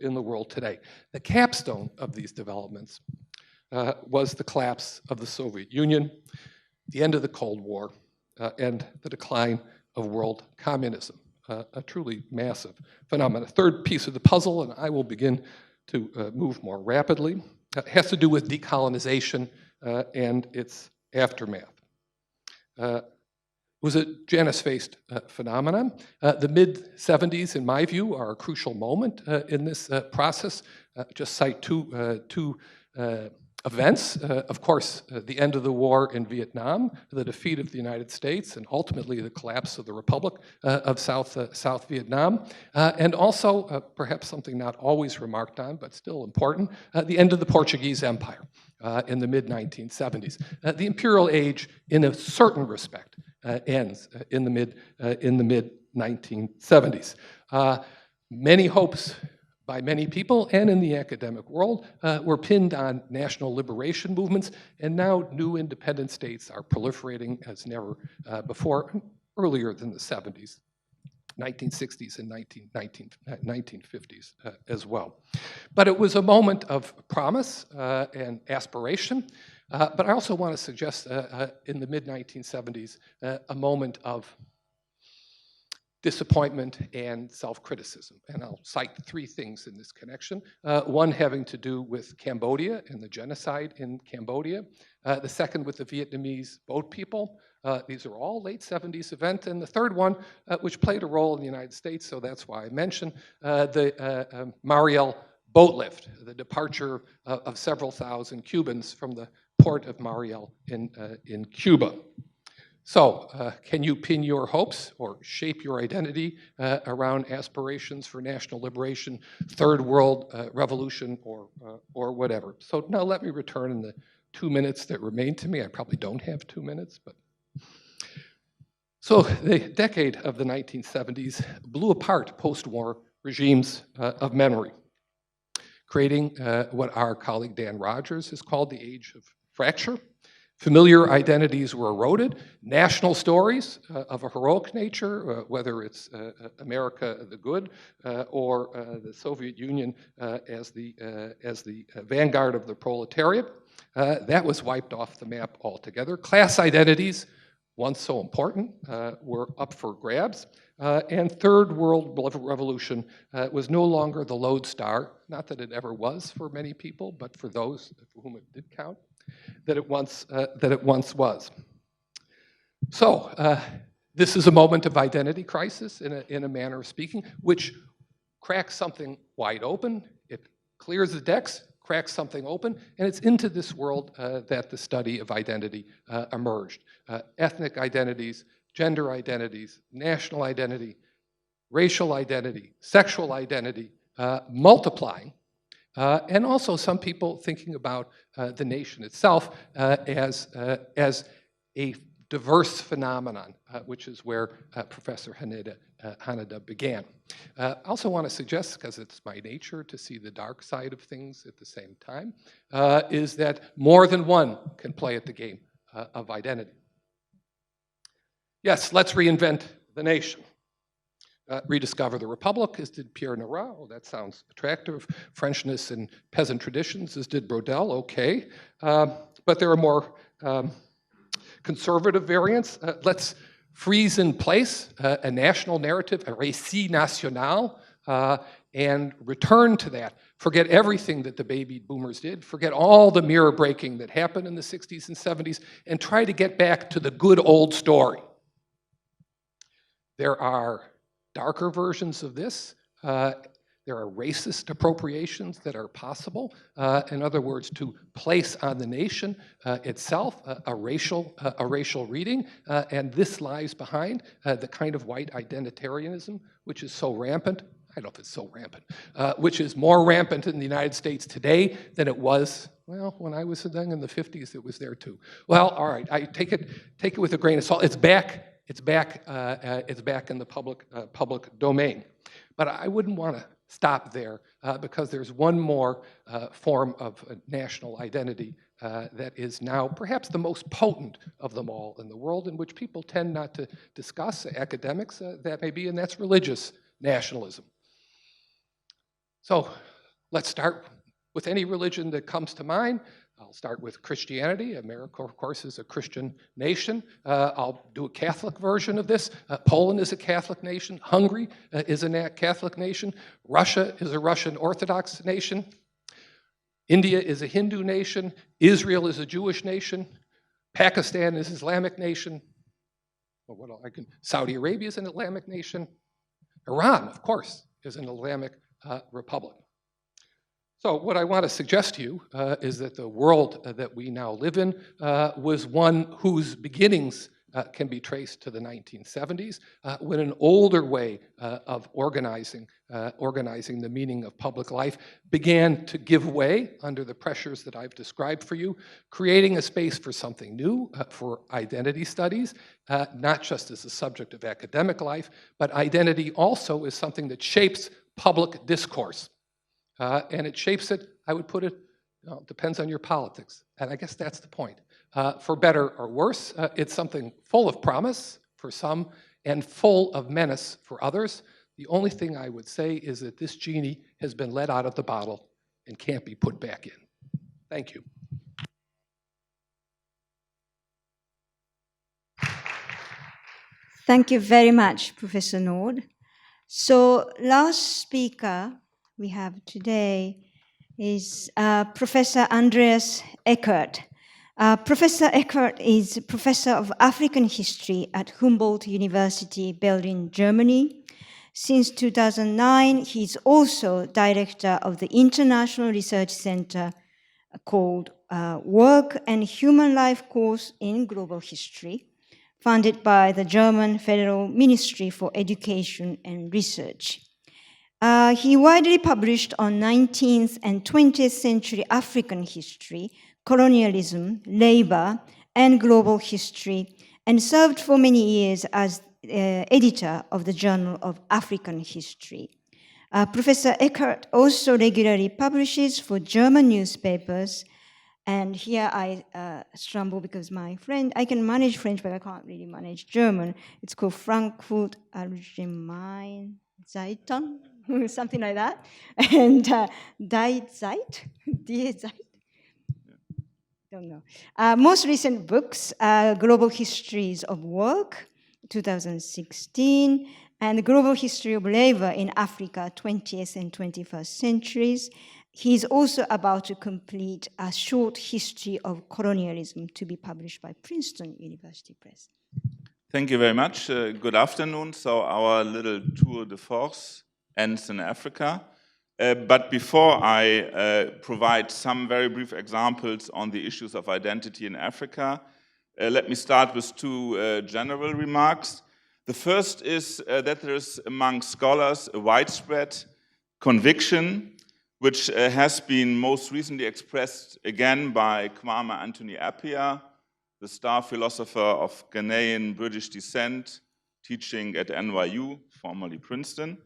in the world today. The capstone of these developments was the collapse of the Soviet Union, the end of the Cold War, and the decline of world communism, a truly massive phenomenon. A third piece of the puzzle, and I will begin to move more rapidly, has to do with decolonization and its aftermath. It was a Janus-faced phenomenon. The mid-70s, in my view, are a crucial moment in this process. Just cite two events. Of course, the end of the war in Vietnam, the defeat of the United States, and ultimately the collapse of the Republic of South Vietnam. And also, perhaps something not always remarked on, but still important, the end of the Portuguese Empire in the mid-1970s. The imperial age, in a certain respect, ends in the mid-1970s. Many hopes by many people and in the academic world were pinned on national liberation movements, and now new independent states are proliferating as never before, earlier than the 70s, 1960s and 1950s as well. But it was a moment of promise and aspiration, but I also want to suggest in the mid-1970s a moment of disappointment and self-criticism. And I'll cite three things in this connection. One having to do with Cambodia and the genocide in Cambodia. The second with the Vietnamese boat people. These are all late 70s events. And the third one, which played a role in the United States, so that's why I mentioned, the Mariel boat lift, the departure of several thousand Cubans from the port of Mariel in Cuba. So, can you pin your hopes or shape your identity around aspirations for national liberation, third world revolution, or whatever? So now let me return in the 2 minutes that remain to me. I probably don't have 2 minutes, but. So the decade of the 1970s blew apart post-war regimes of memory, creating what our colleague Dan Rogers has called the age of fracture. Familiar identities were eroded. National stories of a heroic nature, whether it's America the Good or the Soviet Union as the vanguard of the proletariat, that was wiped off the map altogether. Class identities, once so important, were up for grabs. And third world revolution was no longer the lodestar, not that it ever was for many people, but for those for whom it did count, that it once was. So this is a moment of identity crisis, in a manner of speaking, which cracks something wide open. It clears the decks, cracks something open, and it's into this world that the study of identity emerged. Ethnic identities, gender identities, national identity, racial identity, sexual identity, multiplying. And also some people thinking about the nation itself as a diverse phenomenon, which is where Professor HANEDA began. I also want to suggest, because it's my nature to see the dark side of things at the same time, is that more than one can play at the game of identity. Yes, let's reinvent the nation. Rediscover the Republic, as did Pierre Nora. Oh, that sounds attractive. Frenchness and peasant traditions, as did Brodel. Okay. But there are more conservative variants. Let's freeze in place a national narrative, a récit national, and return to that. Forget everything that the baby boomers did. Forget all the mirror breaking that happened in the 60s and 70s, and try to get back to the good old story. There are darker versions of this. There are racist appropriations that are possible. In other words, to place on the nation itself a racial reading, and this lies behind the kind of white identitarianism which is so rampant. I don't know if it's so rampant, which is more rampant in the United States today than it was, well, when I was young in the 50s, it was there too. Well, all right, I take it with a grain of salt. It's back in the public domain. But I wouldn't want to stop there because there's one more form of national identity that is now perhaps the most potent of them all in the world, in which people tend not to discuss, academics that may be, and that's religious nationalism. So let's start with any religion that comes to mind. I'll start with Christianity. America, of course, is a Christian nation. I'll do a Catholic version of this. Poland is a Catholic nation. Hungary is a Catholic nation. Russia is a Russian Orthodox nation. India is a Hindu nation. Israel is a Jewish nation. Pakistan is an Islamic nation. Saudi Arabia is an Islamic nation. Iran, of course, is an Islamic republic. So what I want to suggest to you is that the world that we now live in was one whose beginnings can be traced to the 1970s, when an older way of organizing the meaning of public life began to give way under the pressures that I've described for you, creating a space for something new, for identity studies, not just as a subject of academic life, but identity also is something that shapes public discourse. And it shapes it, I would put it, depends on your politics. And I guess that's the point. For better or worse, it's something full of promise for some and full of menace for others. The only thing I would say is that this genie has been let out of the bottle and can't be put back in. Thank you. Thank you very much, Professor Nord. So last speaker we have today is Professor Andreas Eckert. Professor Eckert is Professor of African History at Humboldt University, Berlin, Germany. Since 2009, he's also Director of the International Research Center called Work and Human Life Course in Global History, funded by the German Federal Ministry for Education and Research. He widely published on 19th and 20th century African history, colonialism, labor, and global history, and served for many years as editor of the Journal of African History. Professor Eckert also regularly publishes for German newspapers, and here I stumble because my friend, I can manage French, but I can't really manage German. It's called Frankfurt Allgemeine Zeitung, something like that, and Die Zeit, don't know. Most recent books, Global Histories of Work, 2016, and the Global History of Labor in Africa, 20th and 21st centuries. He's also about to complete a short history of colonialism to be published by Princeton University Press. Thank you very much. Good afternoon. So our little tour de force ends in Africa. But before I provide some very brief examples on the issues of identity in Africa, let me start with two general remarks. The first is that there is among scholars a widespread conviction, which has been most recently expressed again by Kwame Anthony Appiah, the star philosopher of Ghanaian British descent, teaching at NYU, formerly Princeton,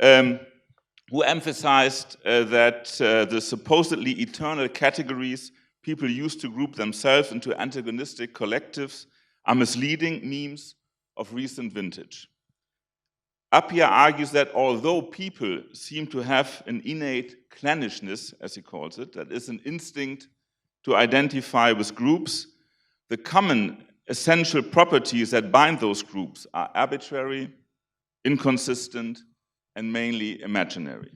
who emphasized that the supposedly eternal categories people use to group themselves into antagonistic collectives are misleading memes of recent vintage. Appiah argues that although people seem to have an innate clannishness, as he calls it, that is an instinct to identify with groups, the common essential properties that bind those groups are arbitrary, inconsistent, and mainly imaginary.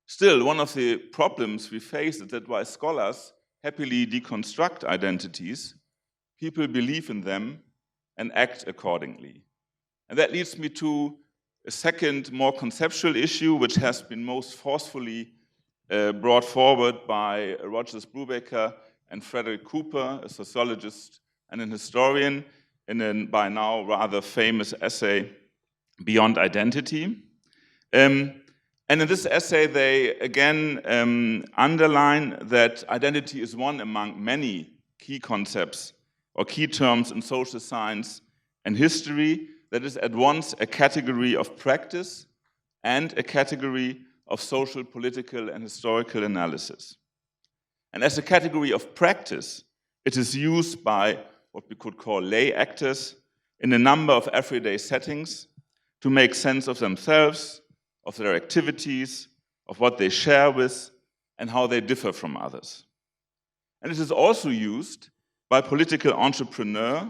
Still, one of the problems we face is that while scholars happily deconstruct identities, people believe in them and act accordingly. And that leads me to a second, more conceptual issue, which has been most forcefully brought forward by Rogers Brubaker and Frederick Cooper, a sociologist and an historian, in a by now rather famous essay, Beyond Identity. And in this essay, they again underline that identity is one among many key concepts or key terms in social science and history that is at once a category of practice and a category of social, political, and historical analysis. And as a category of practice, it is used by what we could call lay actors in a number of everyday settings to make sense of themselves, of their activities, of what they share with, and how they differ from others. And it is also used by political entrepreneurs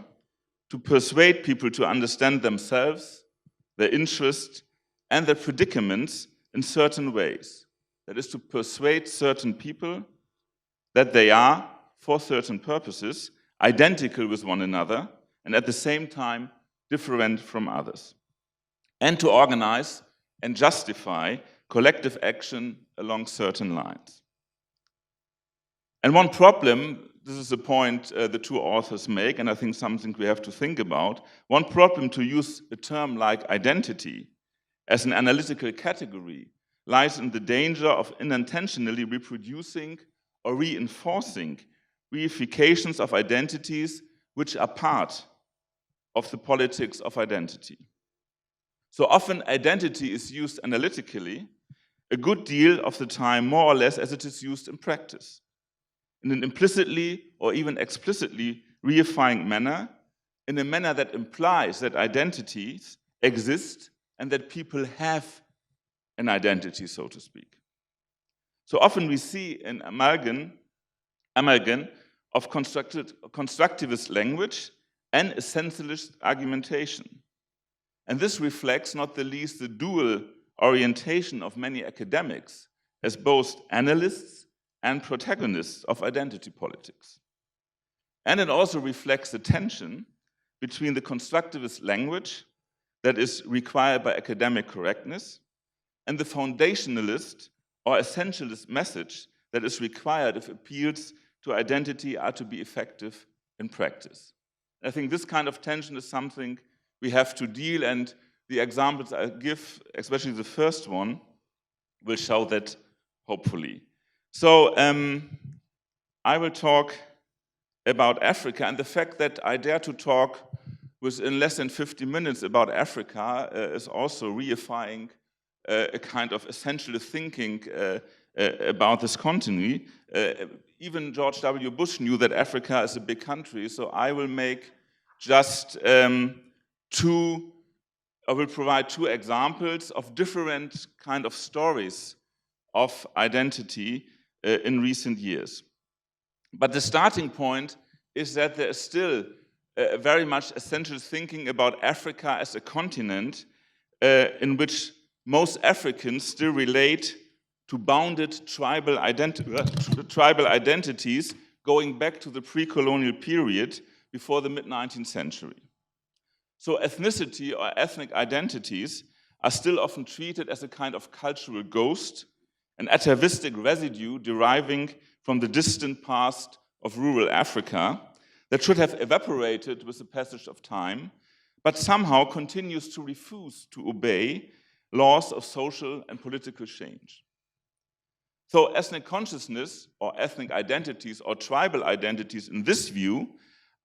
to persuade people to understand themselves, their interests, and their predicaments in certain ways. That is, to persuade certain people that they are, for certain purposes, identical with one another, and at the same time different from others. And to organize and justify collective action along certain lines. And one problem, this is a point the two authors make, and I think something we have to think about, one problem to use a term like identity as an analytical category lies in the danger of unintentionally reproducing or reinforcing reifications of identities which are part of the politics of identity. So often identity is used analytically, a good deal of the time more or less as it is used in practice, in an implicitly or even explicitly reifying manner, in a manner that implies that identities exist and that people have an identity, so to speak. So often we see an amalgam of constructivist language and essentialist argumentation. And this reflects not the least the dual orientation of many academics as both analysts and protagonists of identity politics. And it also reflects the tension between the constructivist language that is required by academic correctness and the foundationalist or essentialist message that is required if appeals to identity are to be effective in practice. I think this kind of tension is something we have to deal, and the examples I give, especially the first one, will show that, hopefully. So I will talk about Africa, and the fact that I dare to talk within less than 50 minutes about Africa is also reifying a kind of essential thinking about this continent. Even George W. Bush knew that Africa is a big country, so I will make just I will provide two examples of different kind of stories of identity in recent years. But the starting point is that there is still very much essential thinking about Africa as a continent in which most Africans still relate to bounded tribal identities going back to the pre-colonial period before the mid-19th century. So ethnicity or ethnic identities are still often treated as a kind of cultural ghost, an atavistic residue deriving from the distant past of rural Africa that should have evaporated with the passage of time, but somehow continues to refuse to obey laws of social and political change. So ethnic consciousness or ethnic identities or tribal identities in this view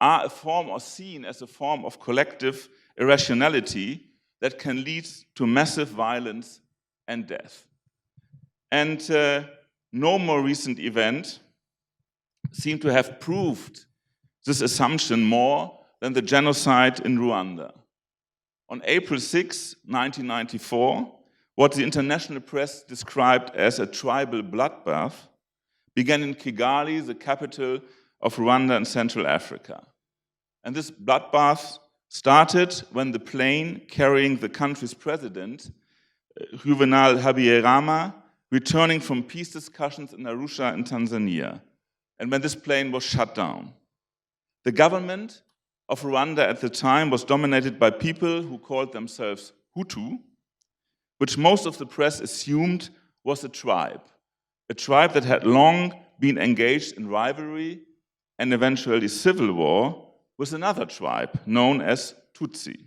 are a form or seen as a form of collective irrationality that can lead to massive violence and death. And no more recent event seemed to have proved this assumption more than the genocide in Rwanda. On April 6, 1994, what the international press described as a tribal bloodbath began in Kigali, the capital of Rwanda in Central Africa. And this bloodbath started when the plane carrying the country's president, Juvenal Habyarimana, returning from peace discussions in Arusha in Tanzania, and when this plane was shut down. The government of Rwanda at the time was dominated by people who called themselves Hutu, which most of the press assumed was a tribe that had long been engaged in rivalry and eventually civil war with another tribe known as Tutsi.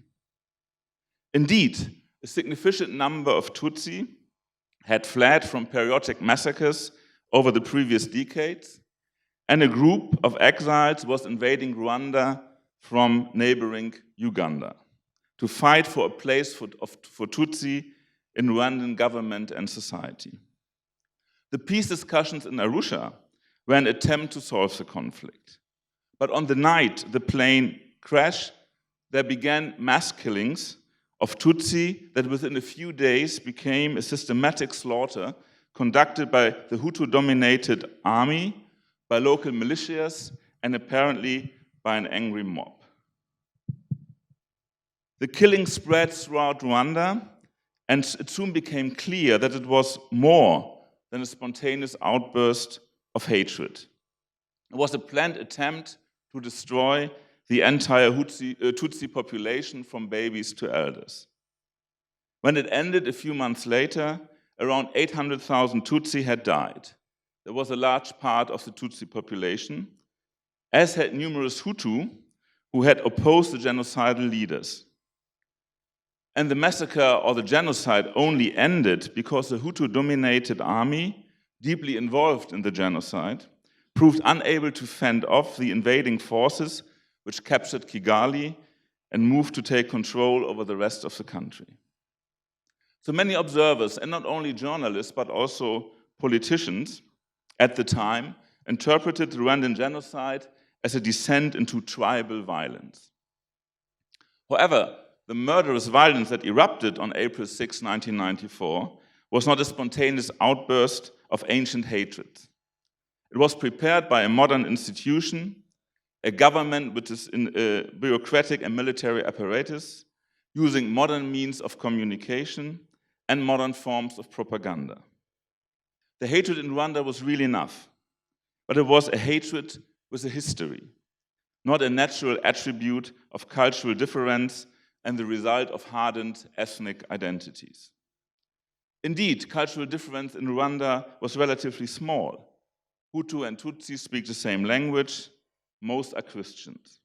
Indeed, a significant number of Tutsi had fled from periodic massacres over the previous decades, and a group of exiles was invading Rwanda from neighboring Uganda to fight for a place for Tutsi in Rwandan government and society. The peace discussions in Arusha were an attempt to solve the conflict. But on the night the plane crashed, there began mass killings of Tutsi that within a few days became a systematic slaughter conducted by the Hutu-dominated army, by local militias, and apparently by an angry mob. The killing spread throughout Rwanda, and it soon became clear that it was more than a spontaneous outburst of hatred. It was a planned attempt to destroy the entire Tutsi population from babies to elders. When it ended a few months later, around 800,000 Tutsi had died. There was a large part of the Tutsi population, as had numerous Hutu who had opposed the genocidal leaders. And the massacre or the genocide only ended because the Hutu-dominated army, deeply involved in the genocide, proved unable to fend off the invading forces which captured Kigali and moved to take control over the rest of the country. So many observers, and not only journalists, but also politicians at the time, interpreted the Rwandan genocide as a descent into tribal violence. However, the murderous violence that erupted on April 6, 1994, was not a spontaneous outburst of ancient hatred. It was prepared by a modern institution, a government which is in a bureaucratic and military apparatus, using modern means of communication and modern forms of propaganda. The hatred in Rwanda was real enough, but it was a hatred with a history, not a natural attribute of cultural difference and the result of hardened ethnic identities. Indeed, cultural difference in Rwanda was relatively small. Hutu and Tutsi speak the same language, most are Christians.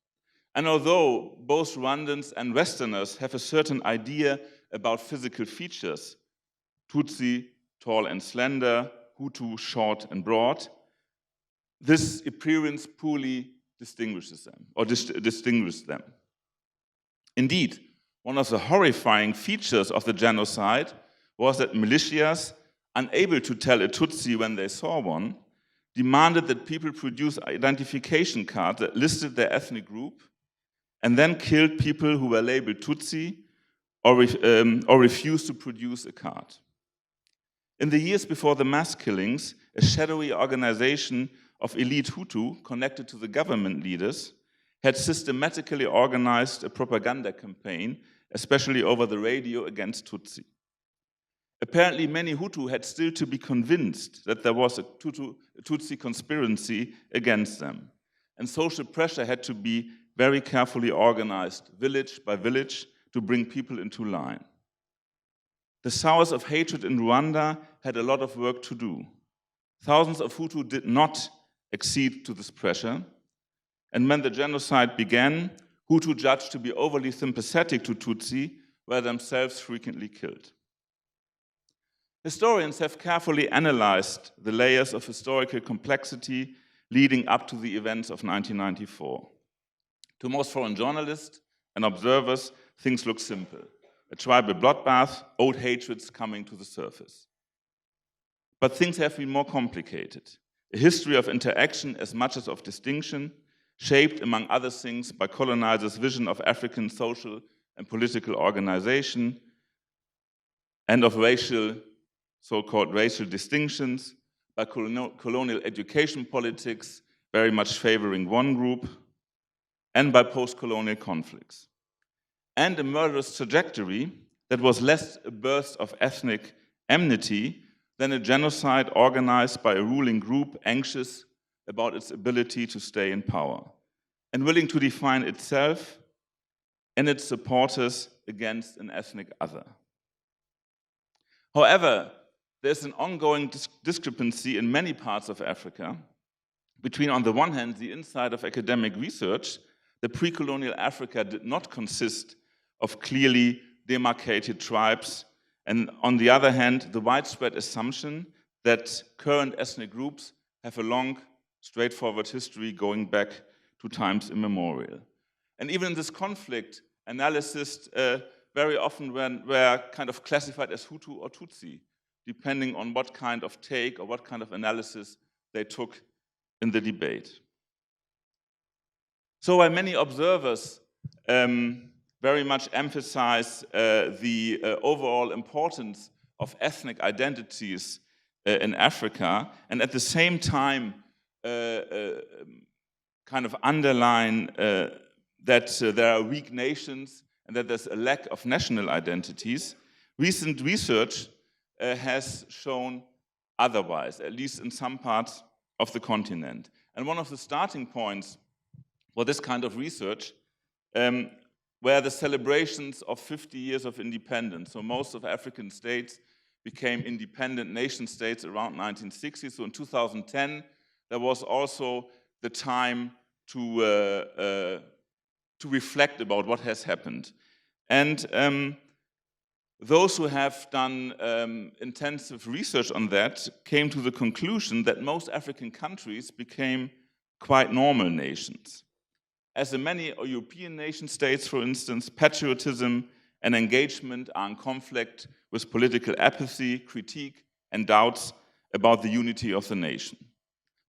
And although both Rwandans and Westerners have a certain idea about physical features, Tutsi tall and slender, Hutu short and broad, this appearance poorly distinguishes them, or distinguished them. Indeed, one of the horrifying features of the genocide was that militias, unable to tell a Tutsi when they saw one, demanded that people produce identification cards that listed their ethnic group, and then killed people who were labeled Tutsi or refused to produce a card. In the years before the mass killings, a shadowy organization of elite Hutu connected to the government leaders had systematically organized a propaganda campaign, especially over the radio, against Tutsi. Apparently, many Hutu had still to be convinced that there was a Tutsi conspiracy against them, and social pressure had to be very carefully organized, village by village, to bring people into line. The source of hatred in Rwanda had a lot of work to do. Thousands of Hutu did not accede to this pressure, and when the genocide began, Hutu judged to be overly sympathetic to Tutsi were themselves frequently killed. Historians have carefully analyzed the layers of historical complexity leading up to the events of 1994. To most foreign journalists and observers, things look simple. A tribal bloodbath, old hatreds coming to the surface. But things have been more complicated. A history of interaction as much as of distinction, shaped, among other things, by colonizers' vision of African social and political organization and of so-called racial distinctions, by colonial education politics, very much favoring one group, and by post-colonial conflicts. And a murderous trajectory that was less a burst of ethnic enmity than a genocide organized by a ruling group anxious about its ability to stay in power. and willing to define itself and its supporters against an ethnic other. However, there's an ongoing discrepancy in many parts of Africa between, on the one hand, the insight of academic research that pre-colonial Africa did not consist of clearly demarcated tribes, and on the other hand, the widespread assumption that current ethnic groups have a long, straightforward history going back to times immemorial. And even in this conflict, analysts very often were kind of classified as Hutu or Tutsi, depending on what kind of take or what kind of analysis they took in the debate. So while many observers very much emphasize the overall importance of ethnic identities in Africa, and at the same time kind of underline that there are weak nations and that there's a lack of national identities, recent research has shown otherwise, at least in some parts of the continent. And one of the starting points for this kind of research were the celebrations of 50 years of independence. So most of African states became independent nation states around 1960. So in 2010, there was also the time to reflect about what has happened. And those who have done intensive research on that came to the conclusion that most African countries became quite normal nations. As in many European nation states, for instance, patriotism and engagement are in conflict with political apathy, critique, and doubts about the unity of the nation.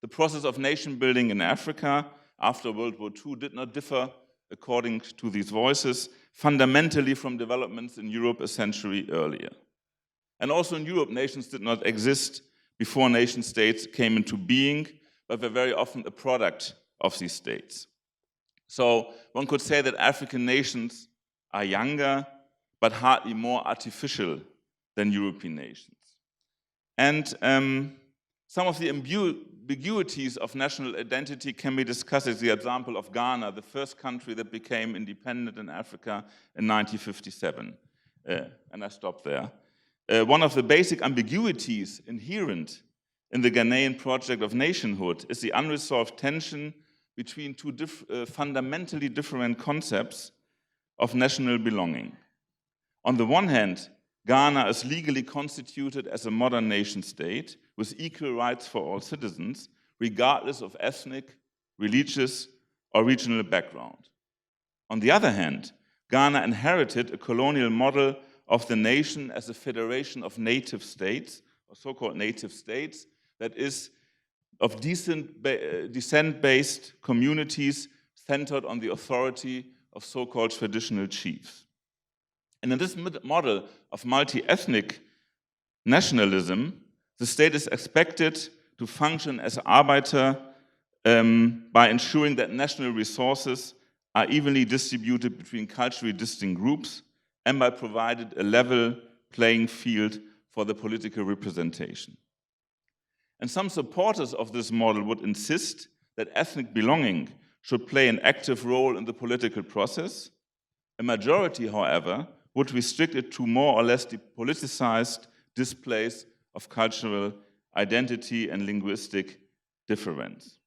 The process of nation building in Africa after World War II did not differ, according to these voices, fundamentally from developments in Europe a century earlier. And also in Europe, nations did not exist before nation states came into being, but were very often a product of these states. So one could say that African nations are younger, but hardly more artificial than European nations. And some of the ambiguities of national identity can be discussed as the example of Ghana, the first country that became independent in Africa in 1957. And I stop there. One of the basic ambiguities inherent in the Ghanaian project of nationhood is the unresolved tension between two fundamentally different concepts of national belonging. On the one hand, Ghana is legally constituted as a modern nation state with equal rights for all citizens, regardless of ethnic, religious, or regional background. On the other hand, Ghana inherited a colonial model of the nation as a federation of native states, or so-called native states, that is of descent-based communities centered on the authority of so-called traditional chiefs. And in this model of multi-ethnic nationalism, the state is expected to function as arbiter by ensuring that national resources are evenly distributed between culturally distinct groups and by providing a level playing field for the political representation. And some supporters of this model would insist that ethnic belonging should play an active role in the political process. A majority, however, would restrict it to more or less depoliticized displays of cultural identity and linguistic difference.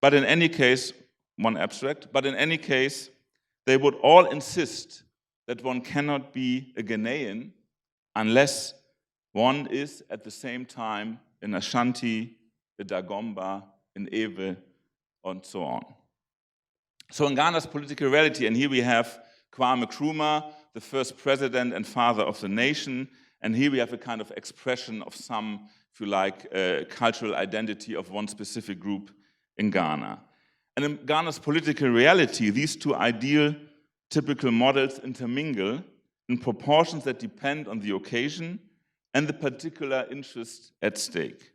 But in any case, one abstract, but in any case, they would all insist that one cannot be a Ghanaian unless one is at the same time in Ashanti, in Dagomba, in Ewe, and so on. So in Ghana's political reality, and here we have Kwame Nkrumah, the first president and father of the nation, and here we have a kind of expression of some, if you like, cultural identity of one specific group in Ghana. And in Ghana's political reality, these two ideal typical models intermingle in proportions that depend on the occasion and the particular interest at stake.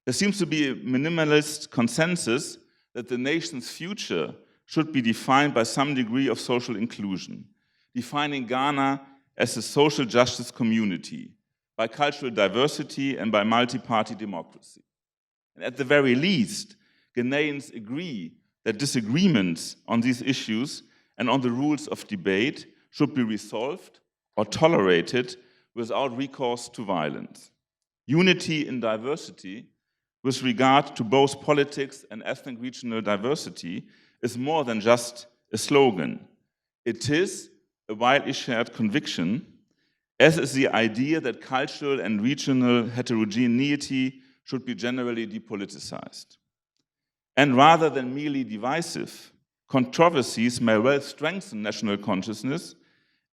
There seems to be a minimalist consensus that the nation's future should be defined by some degree of social inclusion, defining Ghana as a social justice community, by cultural diversity and by multi-party democracy. And at the very least, Ghanaians agree that disagreements on these issues and on the rules of debate should be resolved or tolerated without recourse to violence. Unity in diversity, with regard to both politics and ethnic regional diversity, is more than just a slogan. It is a widely shared conviction, as is the idea that cultural and regional heterogeneity should be generally depoliticized. And rather than merely divisive, controversies may well strengthen national consciousness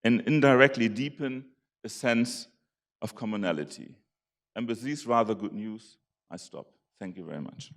and indirectly deepen a sense of commonality. And with these rather good news, I stop. Thank you very much.